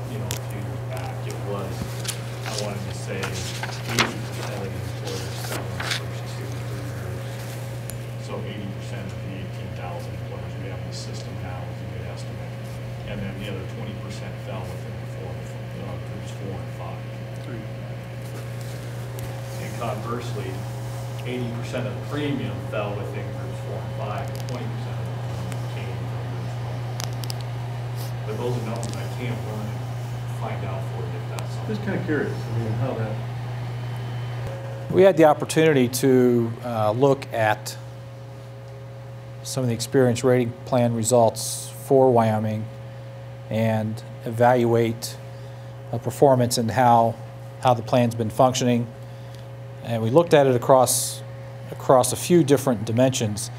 A few years back, it was, I wanted to say 80% of the employers selling the first 2 to 3 years. So 80% of the 18,000 employers we have in the system now is a good estimate. And then the other 20% fell within the groups 4 and 5. And conversely, 80% of the premium fell within groups 4 and 5, and 20% of them came from groups 1. But those are numbers I can't run and find out for you if that's something. Just kind of curious, how that. We had the opportunity to look at some of the experience rating plan results for Wyoming and evaluate performance and how the plan's been functioning. And we looked at it across a few different dimensions.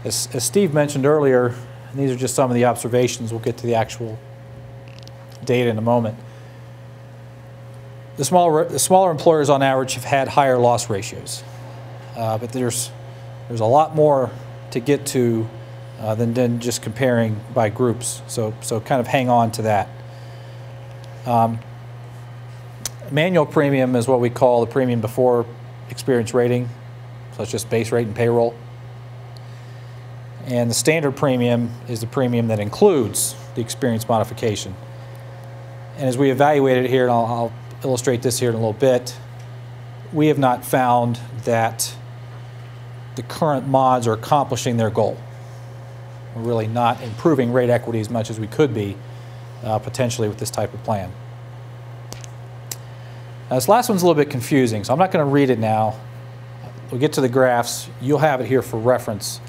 As Steve mentioned earlier, and these are just some of the observations, we'll get to the actual data in a moment. The smaller employers on average have had higher loss ratios, but there's a lot more to get to than just comparing by groups. So kind of hang on to that. Manual premium is what we call the premium before experience rating. So it's just base rate and payroll. And the standard premium is the premium that includes the experience modification. And as we evaluate it here, and I'll illustrate this here in a little bit, we have not found that the current mods are accomplishing their goal. We're really not improving rate equity as much as we could be potentially with this type of plan. Now, this last one's a little bit confusing, so I'm not going to read it now. We'll get to the graphs. You'll have it here for reference.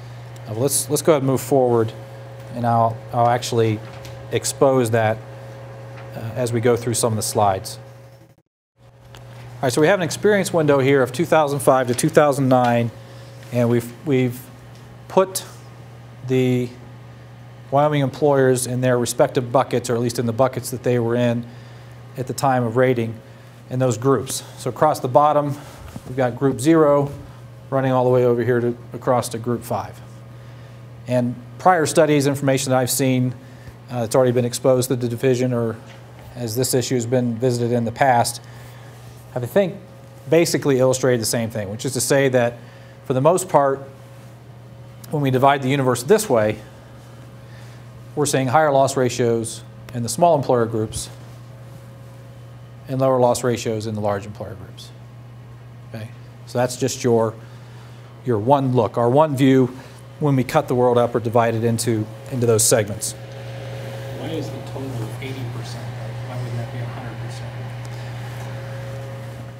Let's go ahead and move forward, and I'll actually expose that as we go through some of the slides. All right, so we have an experience window here of 2005 to 2009, and we've put the Wyoming employers in their respective buckets, or at least in the buckets that they were in at the time of rating, in those groups. So across the bottom, we've got group 0 running all the way over here across to group 5. And prior studies, information that I've seen that's already been exposed to the division, or as this issue has been visited in the past, have, I think, basically illustrated the same thing, which is to say that for the most part, when we divide the universe this way, we're seeing higher loss ratios in the small employer groups and lower loss ratios in the large employer groups. Okay? So that's just your one look, our one view when we cut the world up or divide it into those segments. Why is the total 80%? Why wouldn't that be 100%?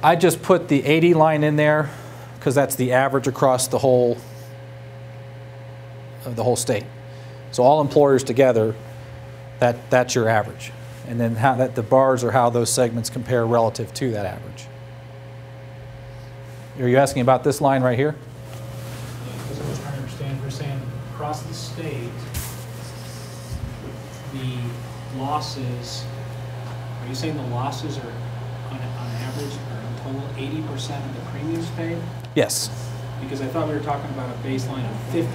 I just put the 80 line in there because that's the average across the whole state. So all employers together, that's your average. And then the bars are how those segments compare relative to that average. Are you asking about this line right here? Because I'm trying to understand, we're saying across the state, the losses, are you saying the losses are on average or in total 80% of the premiums paid? Yes. Because I thought we were talking about a baseline of 50%,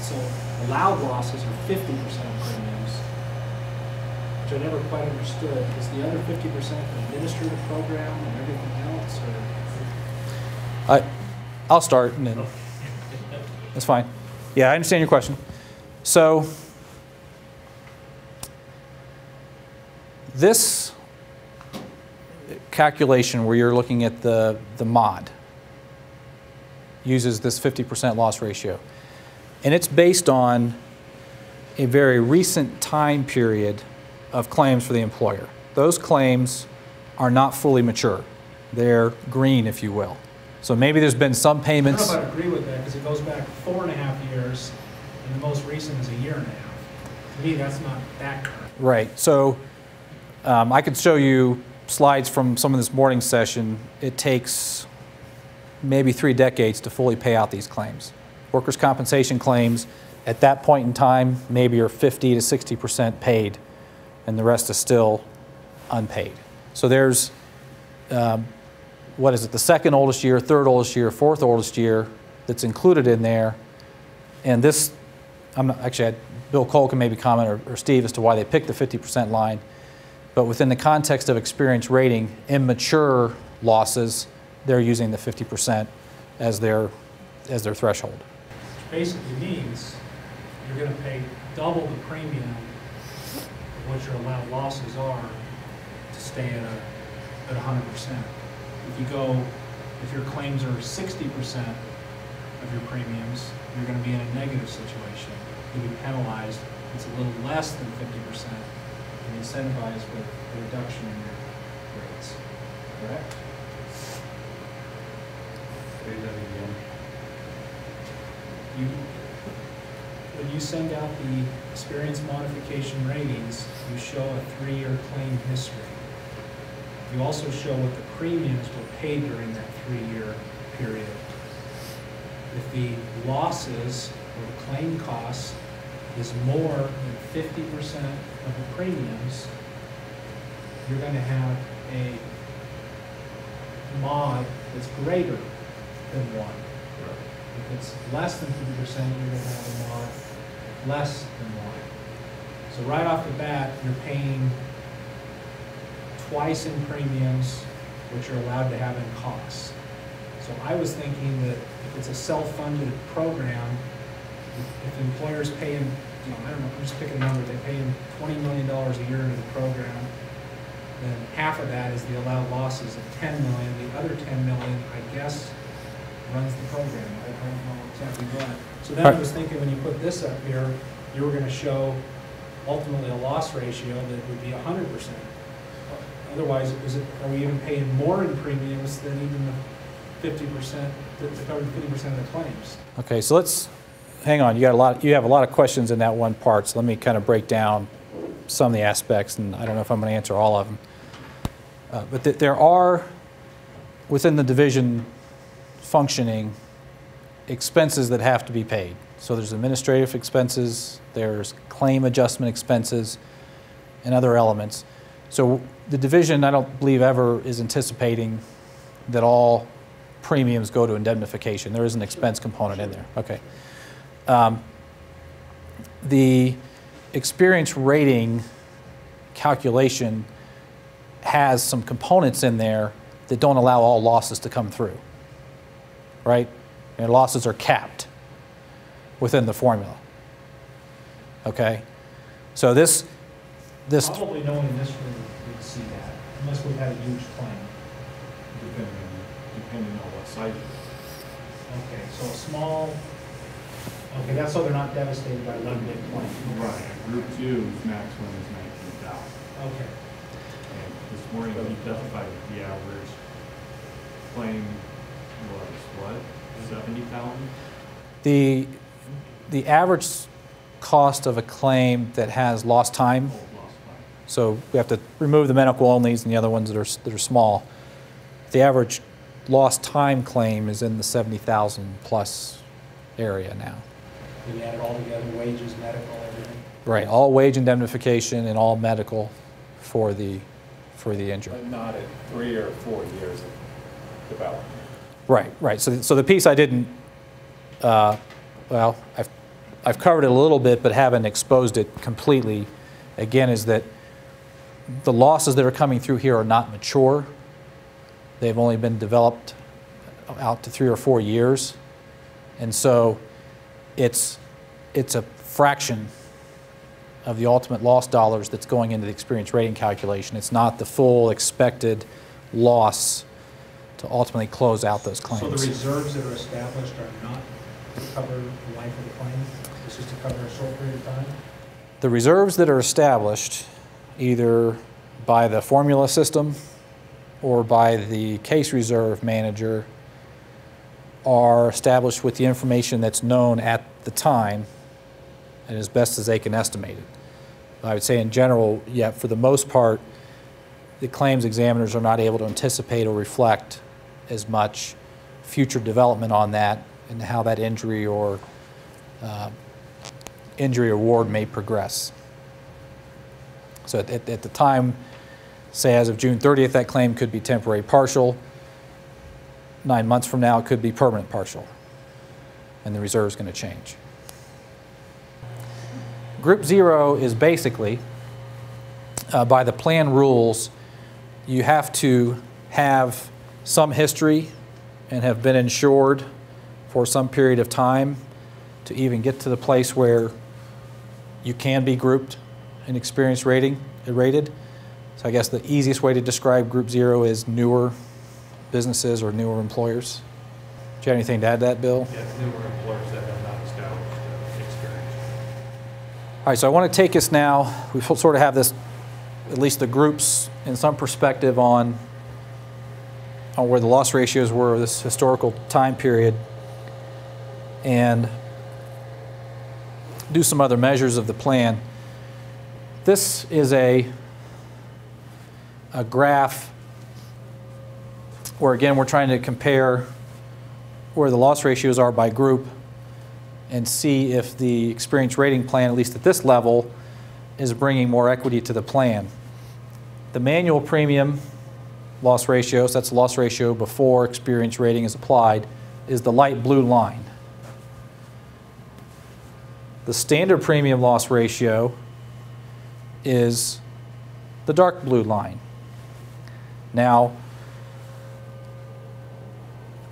so allowed losses are 50% of premiums, which I never quite understood. Is the other 50% an administrative program and everything else, or? I'll start and then that's fine. Yeah, I understand your question. So this calculation where you're looking at the mod uses this 50% loss ratio. And it's based on a very recent time period of claims for the employer. Those claims are not fully mature. They're green, if you will. So maybe there's been some payments. I don't know if I agree with that, because it goes back 4.5 years, and the most recent is 1.5 years. To me, that's not that current. Right. So I could show you slides from some of this morning session. It takes maybe 3 decades to fully pay out these claims. Workers' compensation claims at that point in time maybe are 50 to 60% paid, and the rest is still unpaid. So there's, what is it, the second oldest year, third oldest year, fourth oldest year that's included in there. And this, I'm not, actually, Bill Cole can maybe comment, or Steve, as to why they picked the 50% line. But within the context of experience rating, immature losses, they're using the 50% as their threshold. Which basically means you're going to pay double the premium of what your allowed losses are to stay at 100%. If your claims are 60% of your premiums, you're going to be in a negative situation. You'll be penalized. It's a little less than 50%, and incentivized with a reduction in your rates. Correct? Say that again. When you send out the experience modification ratings, you show a 3-year claim history. You also show what the premiums were paid during that 3-year period. If the losses or the claim costs is more than 50% of the premiums, you're going to have a mod that's greater than 1. If it's less than 50%, you're going to have a mod less than 1. So right off the bat, you're paying twice in premiums, which you're allowed to have in costs. So I was thinking that if it's a self-funded program, if employers pay him, I don't know, I'm just picking a number, they pay him $20 million a year into the program, then half of that is the allowed losses of $10 million. The other $10 million, I guess, runs the program. I don't know exactly what. So then I was thinking when you put this up here, you were going to show ultimately a loss ratio that would be 100%. Otherwise, are we even paying more in premiums than even the 50% to cover 50% of the claims? Okay, so let's hang on. You have a lot of questions in that one part. So let me kind of break down some of the aspects, and I don't know if I'm going to answer all of them. But there are within the division functioning expenses that have to be paid. So there's administrative expenses, there's claim adjustment expenses, and other elements. So the division, I don't believe ever is anticipating that all premiums go to indemnification. There is an expense component in there. Okay. The experience rating calculation has some components in there that don't allow all losses to come through, right? And losses are capped within the formula. Okay, so this probably no one in this room would see that unless we had a huge claim. Depending on what size. Okay, so a small. Okay, that's so they're not devastated by one big claim. Right. Group 2's maximum is 19,000. Okay. And this morning he testified that the average claim was what? 70,000? The average cost of a claim that has lost time, so we have to remove the medical onlys and the other ones that are small. The average lost time claim is in the 70,000 plus area now. Did you add it all together, wages, medical, everything? Right, all wage indemnification and all medical for the injury. But not at 3 or 4 years of development. Right. So the piece I didn't, well, I've covered it a little bit, but haven't exposed it completely. Again, is that the losses that are coming through here are not mature. They've only been developed out to 3 or 4 years, and so it's a fraction of the ultimate loss dollars that's going into the experience rating calculation. It's not the full expected loss to ultimately close out those claims. So the reserves that are established are not to cover the life of the claim? This is to cover a short period of time? The reserves that are established either by the formula system or by the case reserve manager are established with the information that's known at the time and as best as they can estimate it. I would say in general, yeah, for the most part, the claims examiners are not able to anticipate or reflect as much future development on that and how that injury or award may progress. So at the time, say as of June 30th, that claim could be temporary partial. 9 months from now, it could be permanent partial, and the reserve is going to change. Group 0 is basically, by the plan rules, you have to have some history and have been insured for some period of time to even get to the place where you can be grouped in experience rated. So I guess the easiest way to describe Group 0 is newer businesses or newer employers. Do you have anything to add to that, Bill? Yes, newer employers that have not established experience. All right, so I want to take us now, we sort of have this, at least the groups in some perspective on where the loss ratios were this historical time period, and do some other measures of the plan. This is a graph where, again, we're trying to compare where the loss ratios are by group and see if the experience rating plan, at least at this level, is bringing more equity to the plan. The manual premium loss ratio, so that's the loss ratio before experience rating is applied, is the light blue line. The standard premium loss ratio is the dark blue line. Now,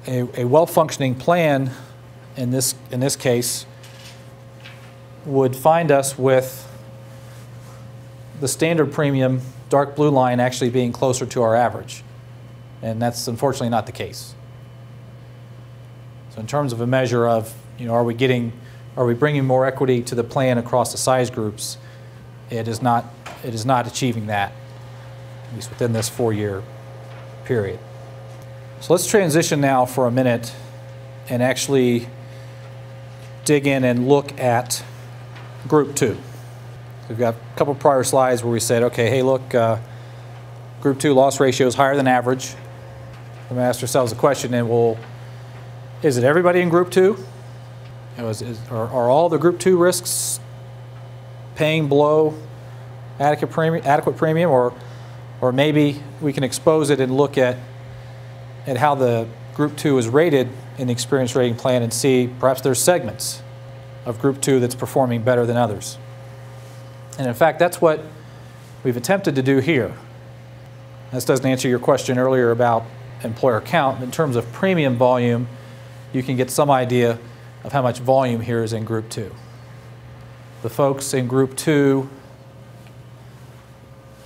a well-functioning plan in this case would find us with the standard premium dark blue line actually being closer to our average. And that's unfortunately not the case. So in terms of a measure of, are we bringing more equity to the plan across the size groups, it is not achieving that, at least within this 4-year period. So let's transition now for a minute and actually dig in and look at Group 2. We've got a couple prior slides where we said, okay, hey, look, Group 2 loss ratio is higher than average. We ask ourselves the question, well, is it everybody in Group 2? Are all the Group 2 risks paying below adequate premium, or maybe we can expose it and look at how the Group 2 is rated in the experience rating plan and see perhaps there's segments of Group 2 that's performing better than others. And in fact, that's what we've attempted to do here. This doesn't answer your question earlier about employer count. In terms of premium volume, you can get some idea of how much volume here is in Group 2. The folks in Group 2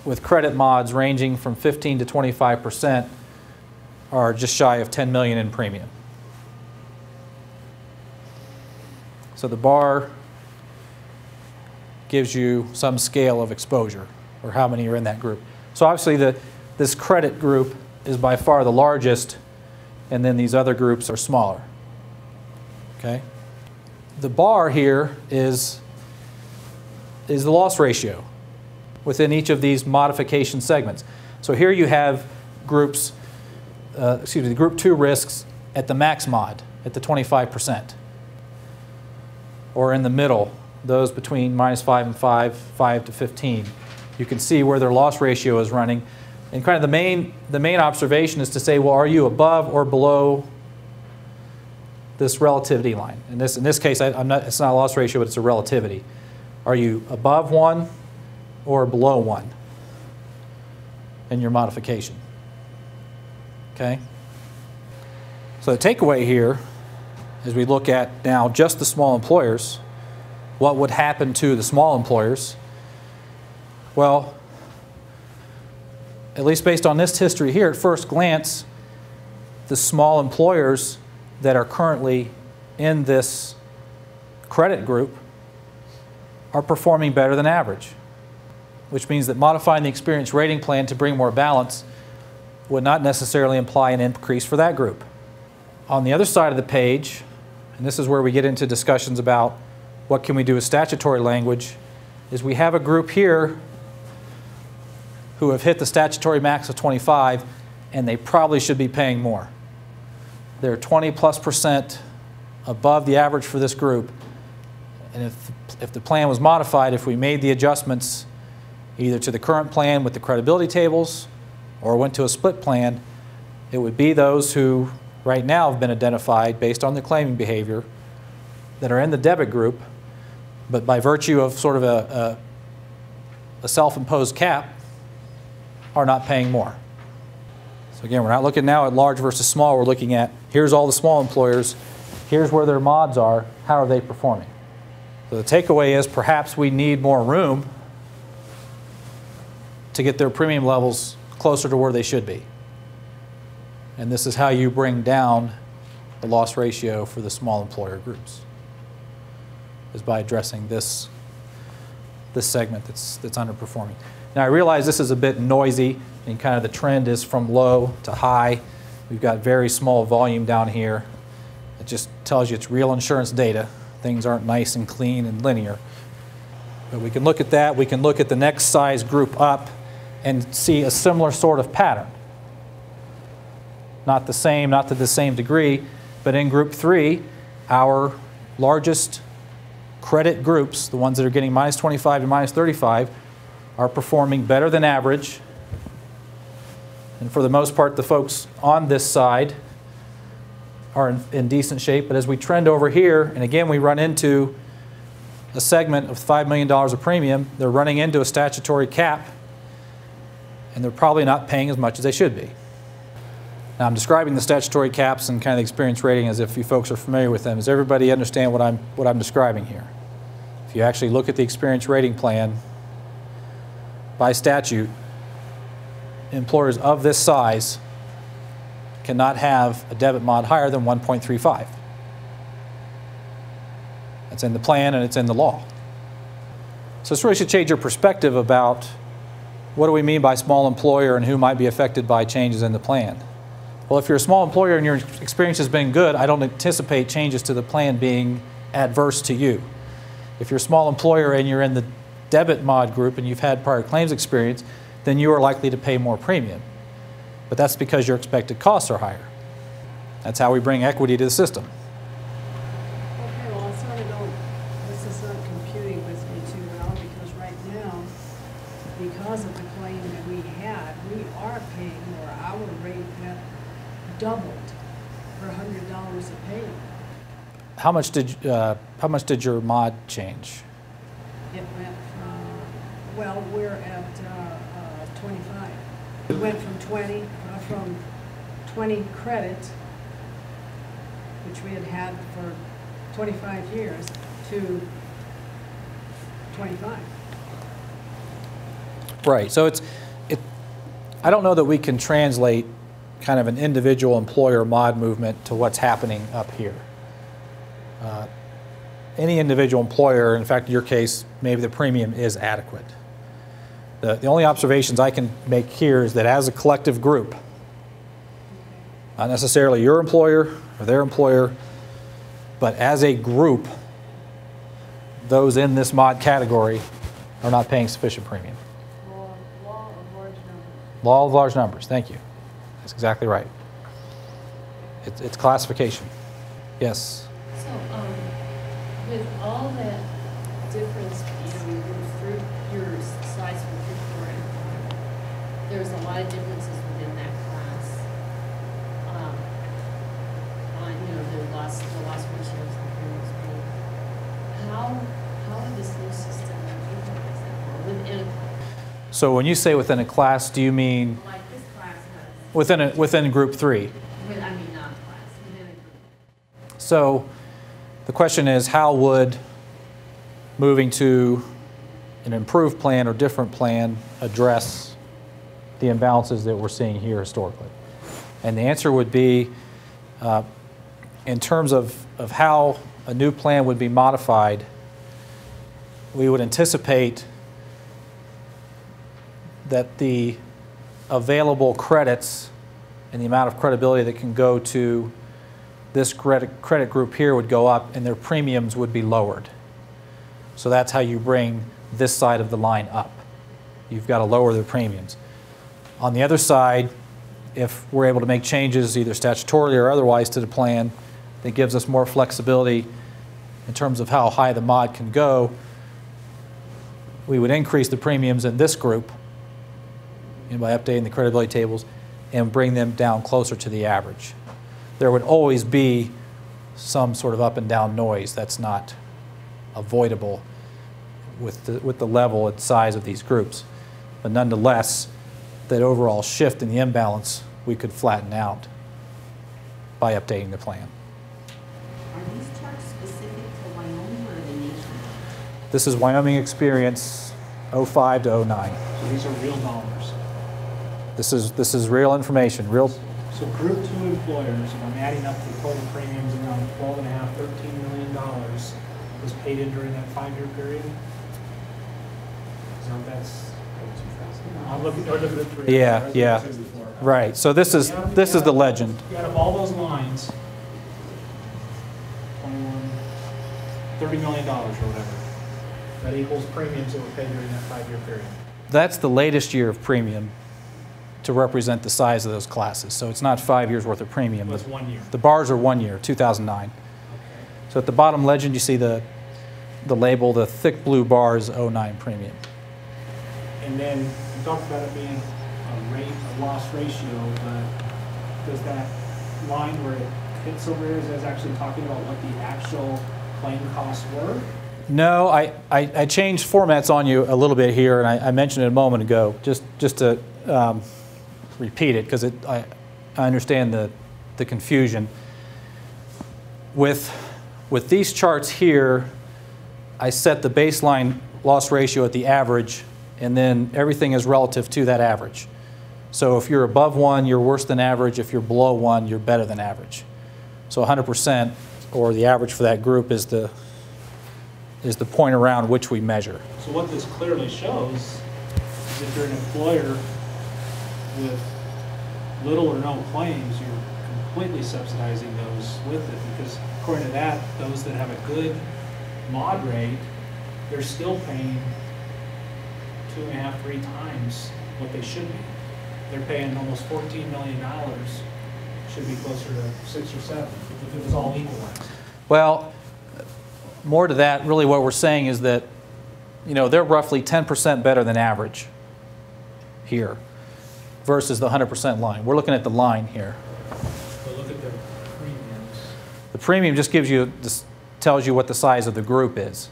with credit mods ranging from 15 to 25% are just shy of 10 million in premium. So the bar gives you some scale of exposure, or how many are in that group. So obviously this credit group is by far the largest, and then these other groups are smaller. Okay? The bar here is the loss ratio within each of these modification segments. So here you have groups, the Group 2 risks at the max mod, at the 25%. Or in the middle, those between -5 and 5 to 15. You can see where their loss ratio is running. And kind of the main observation is to say, well, are you above or below this relativity line? In this case, it's not a loss ratio, but it's a relativity. Are you above 1 or below 1 in your modification? Okay? So the takeaway here, as we look at now just the small employers, what would happen to the small employers? Well, at least based on this history here, at first glance, the small employers that are currently in this credit group are performing better than average, which means that modifying the experience rating plan to bring more balance would not necessarily imply an increase for that group. On the other side of the page, and this is where we get into discussions about what can we do with statutory language, is we have a group here who have hit the statutory max of 25, and they probably should be paying more. They're 20+% above the average for this group. And if the plan was modified, if we made the adjustments either to the current plan with the credibility tables or went to a split plan, it would be those who right now have been identified based on the claiming behavior that are in the debit group, but by virtue of sort of a self-imposed cap, are not paying more. So again, we're not looking now at large versus small. We're looking at, here's all the small employers, here's where their mods are, how are they performing? So the takeaway is perhaps we need more room to get their premium levels closer to where they should be. And this is how you bring down the loss ratio for the small employer groups, is by addressing this segment that's underperforming. Now I realize this is a bit noisy, and kind of the trend is from low to high. We've got very small volume down here. It just tells you it's real insurance data. Things aren't nice and clean and linear. But we can look at that. We can look at the next size group up and see a similar sort of pattern. Not the same, not to the same degree, but in Group 3, our largest credit groups, the ones that are getting -25 to -35, are performing better than average. And for the most part, the folks on this side are in decent shape. But as we trend over here, and again we run into a segment of $5 million of premium, they're running into a statutory cap, and they're probably not paying as much as they should be. Now, I'm describing the statutory caps and kind of the experience rating as if you folks are familiar with them. Does everybody understand what I'm describing here? If you actually look at the experience rating plan, by statute, employers of this size cannot have a debit mod higher than 1.35. That's in the plan and it's in the law. So this really should change your perspective about what do we mean by small employer and who might be affected by changes in the plan. Well, if you're a small employer and your experience has been good, I don't anticipate changes to the plan being adverse to you. If you're a small employer and you're in the debit mod group and you've had prior claims experience, then you are likely to pay more premium. But that's because your expected costs are higher. That's how we bring equity to the system. Okay, well, I sort of don't, this is not computing with me too well, because right now, because of the claim that we had, we are paying more. Our rate had doubled for $100 a pay. How much did your mod change? It went from, well, we're at 25. It went from 20 credits, which we had had for 25 years, to 25. Right. So I don't know that we can translate kind of an individual employer mod movement to what's happening up here. Any individual employer, in fact, in your case, maybe the premium is adequate. The only observations I can make here is that as a collective group, not necessarily your employer or their employer, but as a group, those in this mod category are not paying sufficient premium. Law of large numbers. Law of large numbers, thank you. That's exactly right. It's classification. Yes? So, with all that difference, you know, your size for your employer, there's a lot of differences within that class. On, you know, the loss ratios and premiums paid. How in this new system do you recognize that within a class? So when you say within a class, do you mean Like this class has, within group 3? I mean non-class, within a group. So the question is, how would moving to an improved plan or different plan address the imbalances that we're seeing here historically? And the answer would be, in terms of how a new plan would be modified, we would anticipate that the available credits and the amount of credibility that can go to this credit group here would go up and their premiums would be lowered. So that's how you bring this side of the line up. You've got to lower their premiums. On the other side, if we're able to make changes either statutorily or otherwise to the plan that gives us more flexibility in terms of how high the mod can go, we would increase the premiums in this group by updating the credibility tables and bring them down closer to the average. There would always be some sort of up and down noise that's not avoidable with the level and size of these groups. But nonetheless, that overall shift in the imbalance we could flatten out by updating the plan. Are these charts specific to Wyoming or the nation? This is Wyoming experience 05 to 09. So these are real dollars. This is real information, real. So group 2 employers, if I'm adding up the total premiums around $12.5, $13 million was paid in during that 5-year period? So that's, I'm looking at 3. Yeah. Right. So this is the legend. You add up all those lines, 21, $30 million or whatever. That equals premiums that were paid during that 5-year period. That's the latest year of premium to represent the size of those classes. So it's not 5 years worth of premium. Well, it's 1 year. The bars are 1 year, 2009. Okay. So at the bottom legend, you see the label, the thick blue bars, 09 premium. And then you talked about it being a loss ratio, but does that line where it hits over here is actually talking about what the actual claim costs were? No, I changed formats on you a little bit here, and I mentioned it a moment ago, just to repeat it, because I understand the confusion. With these charts here, I set the baseline loss ratio at the average, and then everything is relative to that average. So if you're above 1, you're worse than average. If you're below 1, you're better than average. So 100%, or the average for that group, is the point around which we measure. So what this clearly shows is if you're an employer with little or no claims, you're completely subsidizing those with it, because according to that, those that have a good mod rate, they're still paying 2.5, 3 times what they should be. They're paying almost $14 million. Should be closer to 6 or 7 if it was all equalized. Well, more to that, really what we're saying is that, you know, they're roughly 10% better than average here versus the 100% line. We're looking at the line here. But look at the premiums. The premium just gives you, tells you what the size of the group is.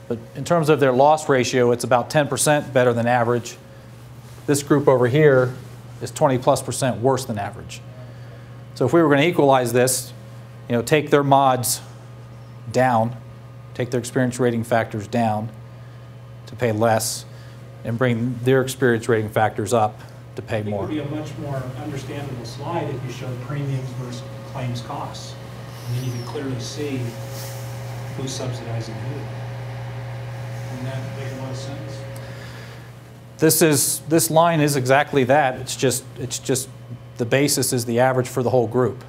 But in terms of their loss ratio, it's about 10% better than average. This group over here is 20+% worse than average. So if we were going to equalize this, you know, take their mods down, take their experience rating factors down to pay less, and bring their experience rating factors up to pay more. I think it would be a much more understandable slide if you showed premiums versus claims costs. And then you can clearly see who's subsidizing who. Wouldn't that make a lot of sense? This line is exactly that. It's just the basis is the average for the whole group.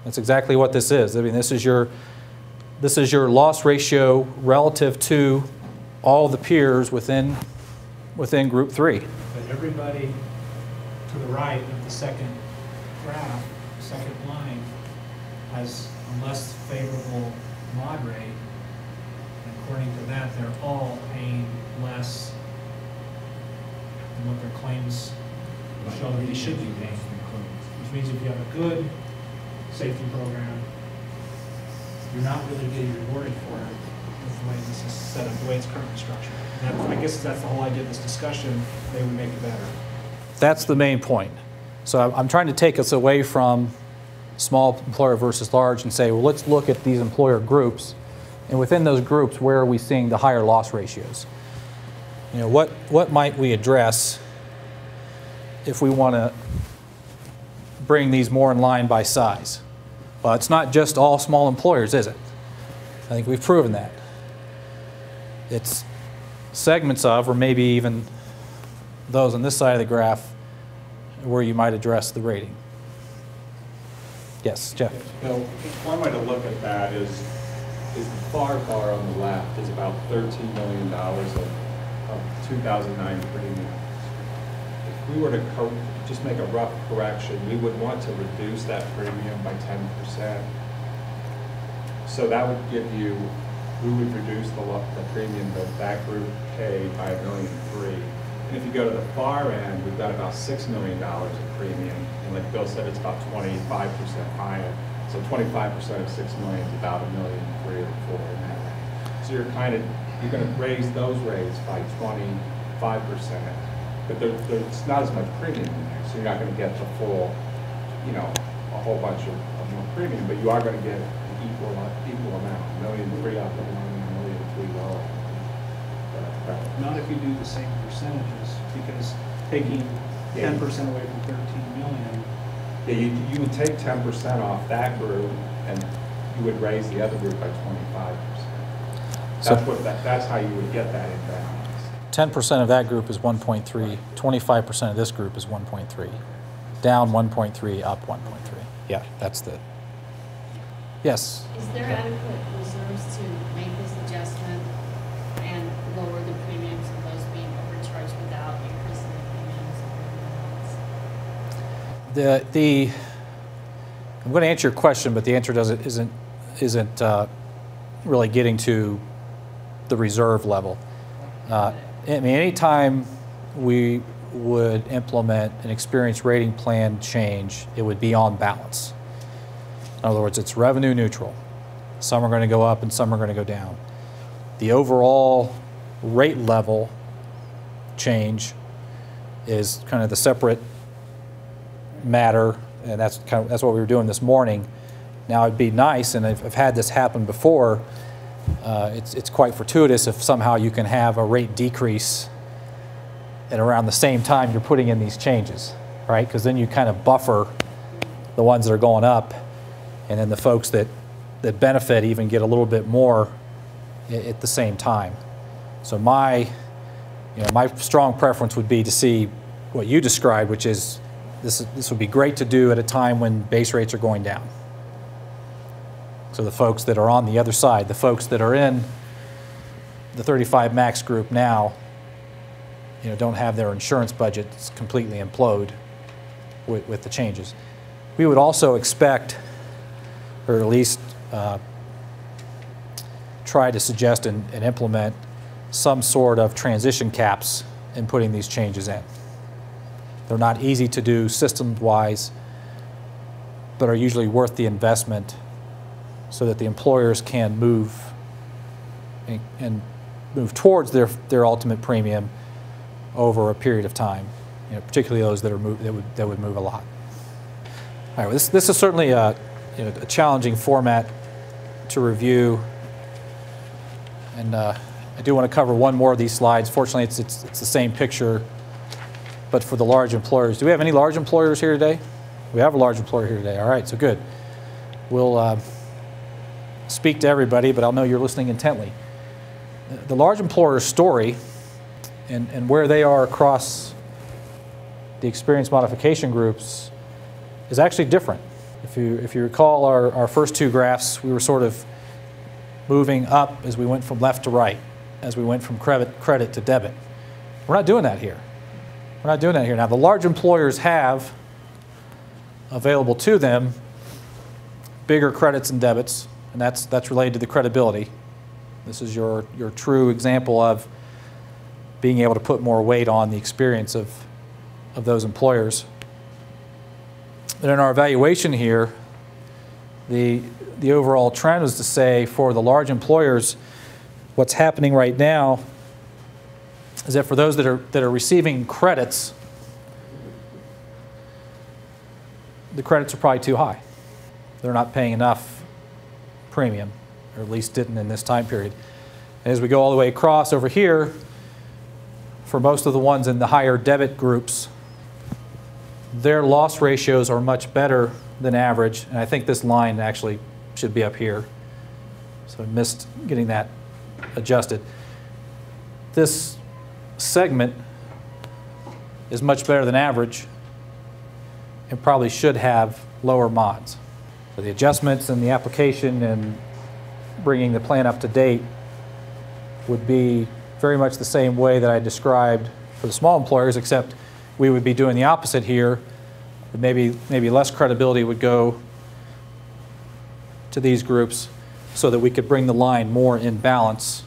That's exactly what this is. I mean, this is your loss ratio relative to all the peers within group 3. But everybody to the right of the second graph, second line, has a less favorable mod rate. And according to that, they're all paying less than what their claims show that they should be paying. Which means if you have a good safety program, you're not really getting rewarded for it with the way this is set up, the way it's currently structured. And I guess that's the whole idea of this discussion. They would make it better. That's the main point. So I'm trying to take us away from small employer versus large and say, well, let's look at these employer groups, and within those groups, where are we seeing the higher loss ratios? You know, what might we address if we want to bring these more in line by size? Well, it's not just all small employers, is it? I think we've proven that. It's segments of, or maybe even those on this side of the graph, where you might address the rating. Yes, Jeff. Now, one way to look at that is the far bar on the left is about $13 million of 2009 premium. If we were to just make a rough correction, we would want to reduce that premium by 10%. So that would give you, we would reduce the premium that group paid by $1.3 million. And if you go to the far end, we've got about $6 million of premium. And like Bill said, it's about 25% higher. So 25% of $6 million is about $1.3 million or $4 million in that range. So you're going to raise those rates by 25%. But there's not as much premium in there, so you're not going to get the full, you know, a whole bunch of premium, but you are going to get an equal amount, $1.3 million up and $1.3 million lower. Not if you do the same percentages, because taking 10% away from 13 million. Yeah, you would take 10% off that group, and you would raise the other group by 25%. That's how you would get that imbalance. 10% of that group is 1.3. 25% of this group is 1.3. Down 1.3, up 1.3. Yeah, that's the. Yes. Is there adequate reserves to make this adjustment and lower the premiums of those being overcharged without increasing the premiums? I'm going to answer your question, but the answer isn't really getting to the reserve level. I mean, anytime we would implement an experience rating plan change, it would be on balance. In other words, it's revenue neutral. Some are going to go up and some are going to go down. The overall rate level change is kind of the separate matter, and that's what we were doing this morning. Now it'd be nice, and I've had this happen before, it's quite fortuitous if somehow you can have a rate decrease and around the same time you're putting in these changes, right? Because then you kind of buffer the ones that are going up, and then the folks that benefit even get a little bit more at the same time. So my strong preference would be to see what you described, which is this would be great to do at a time when base rates are going down. So the folks that are on the other side, the folks that are in the 35 max group now, don't have their insurance budgets completely implode with the changes. We would also expect, or at least try to suggest and implement some sort of transition caps in putting these changes in. They're not easy to do system-wise, but are usually worth the investment so that the employers can move and move towards their ultimate premium over a period of time, particularly those that would move a lot. All right, well, this is certainly a challenging format to review, and I do want to cover one more of these slides. Fortunately, it's the same picture, but for the large employers. Do we have any large employers here today? We have a large employer here today. All right, so good. We'll speak to everybody, but I'll know you're listening intently. The large employer story and where they are across the experience modification groups is actually different. If you recall our first two graphs, we were sort of moving up as we went from left to right, as we went from credit to debit. We're not doing that here. We're not doing that here. Now, the large employers have available to them bigger credits and debits, and that's related to the credibility. This is your true example of being able to put more weight on the experience of those employers. And in our evaluation here, the overall trend was to say for the large employers, what's happening right now is that for those that are receiving credits, the credits are probably too high. They're not paying enough premium, or at least didn't in this time period. And as we go all the way across over here, for most of the ones in the higher debit groups, their loss ratios are much better than average, and I think this line actually should be up here. So I missed getting that adjusted. This segment is much better than average and probably should have lower mods. So the adjustments and the application and bringing the plan up to date would be very much the same way that I described for the small employers, except we would be doing the opposite here. Maybe less credibility would go to these groups so that we could bring the line more in balance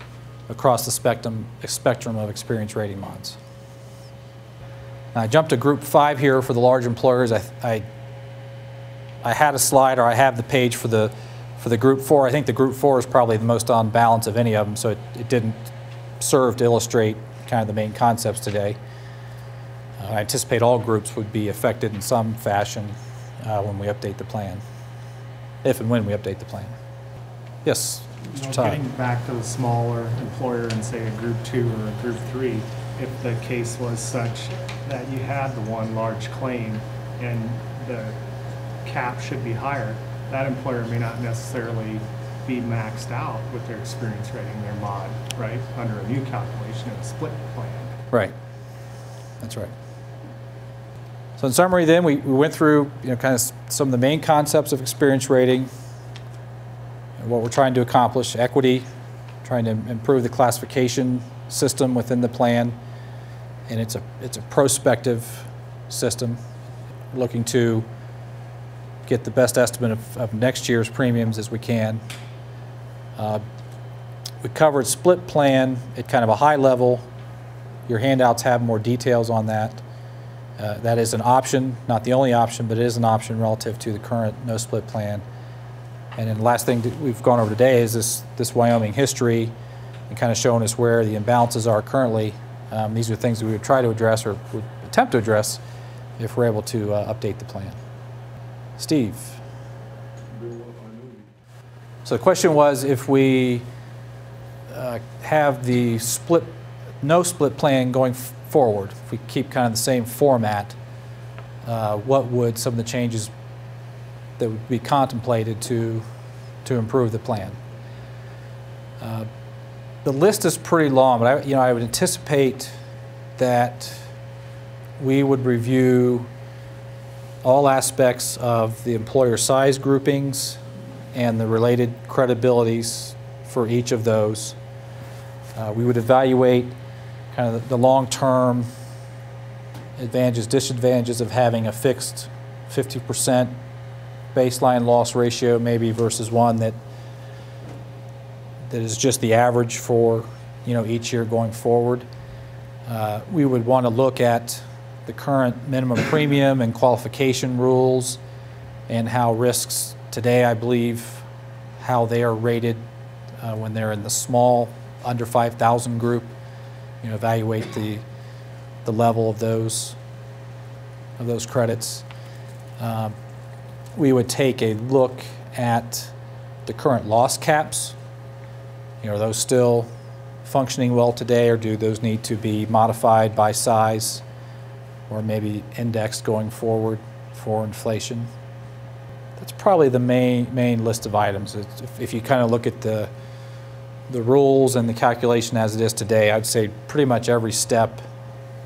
across the spectrum of experience rating mods. Now, I jumped to group 5 here for the large employers. I had a slide, or I have the page for the group 4. I think the group 4 is probably the most on balance of any of them, so it didn't serve to illustrate kind of the main concepts today. I anticipate all groups would be affected in some fashion when we update the plan, if and when we update the plan. Yes, Mr. Todd. Getting back to the smaller employer and say a group 2 or a group 3, if the case was such that you had the one large claim and the cap should be higher, that employer may not necessarily be maxed out with their experience rating, their mod, right, under a new calculation of a split plan. Right. That's right. So in summary then, we went through kind of some of the main concepts of experience rating, and what we're trying to accomplish: equity, trying to improve the classification system within the plan, and it's a prospective system, looking to get the best estimate of next year's premiums as we can. We covered split plan at kind of a high level. Your handouts have more details on that. That is an option, not the only option, but it is an option relative to the current no split plan. And then the last thing that we've gone over today is this Wyoming history, and kind of showing us where the imbalances are currently. These are things that we would try to address or would attempt to address if we're able to update the plan. Steve. So the question was, if we have the no split plan going forward, if we keep kind of the same format, what would some of the changes that would be contemplated to improve the plan? The list is pretty long, but I would anticipate that we would review all aspects of the employer size groupings and the related credibilities for each of those. We would evaluate kind of the long-term advantages, disadvantages of having a fixed 50% baseline loss ratio maybe versus one that is just the average for each year going forward. We would want to look at the current minimum premium and qualification rules and how risks today, I believe, how they are rated when they're in the small under 5,000 group. Evaluate the level of those credits. We would take a look at the current loss caps. Are those still functioning well today, or do those need to be modified by size or maybe indexed going forward for inflation? That's probably the main list of items. If you kind of look at the rules and the calculation as it is today, I'd say pretty much every step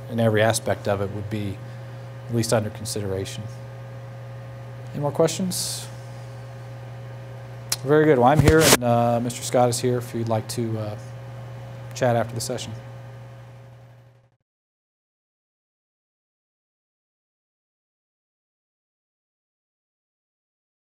and every aspect of it would be at least under consideration. Any more questions? Very good. Well, I'm here, and Mr. Scott is here if you'd like to chat after the session.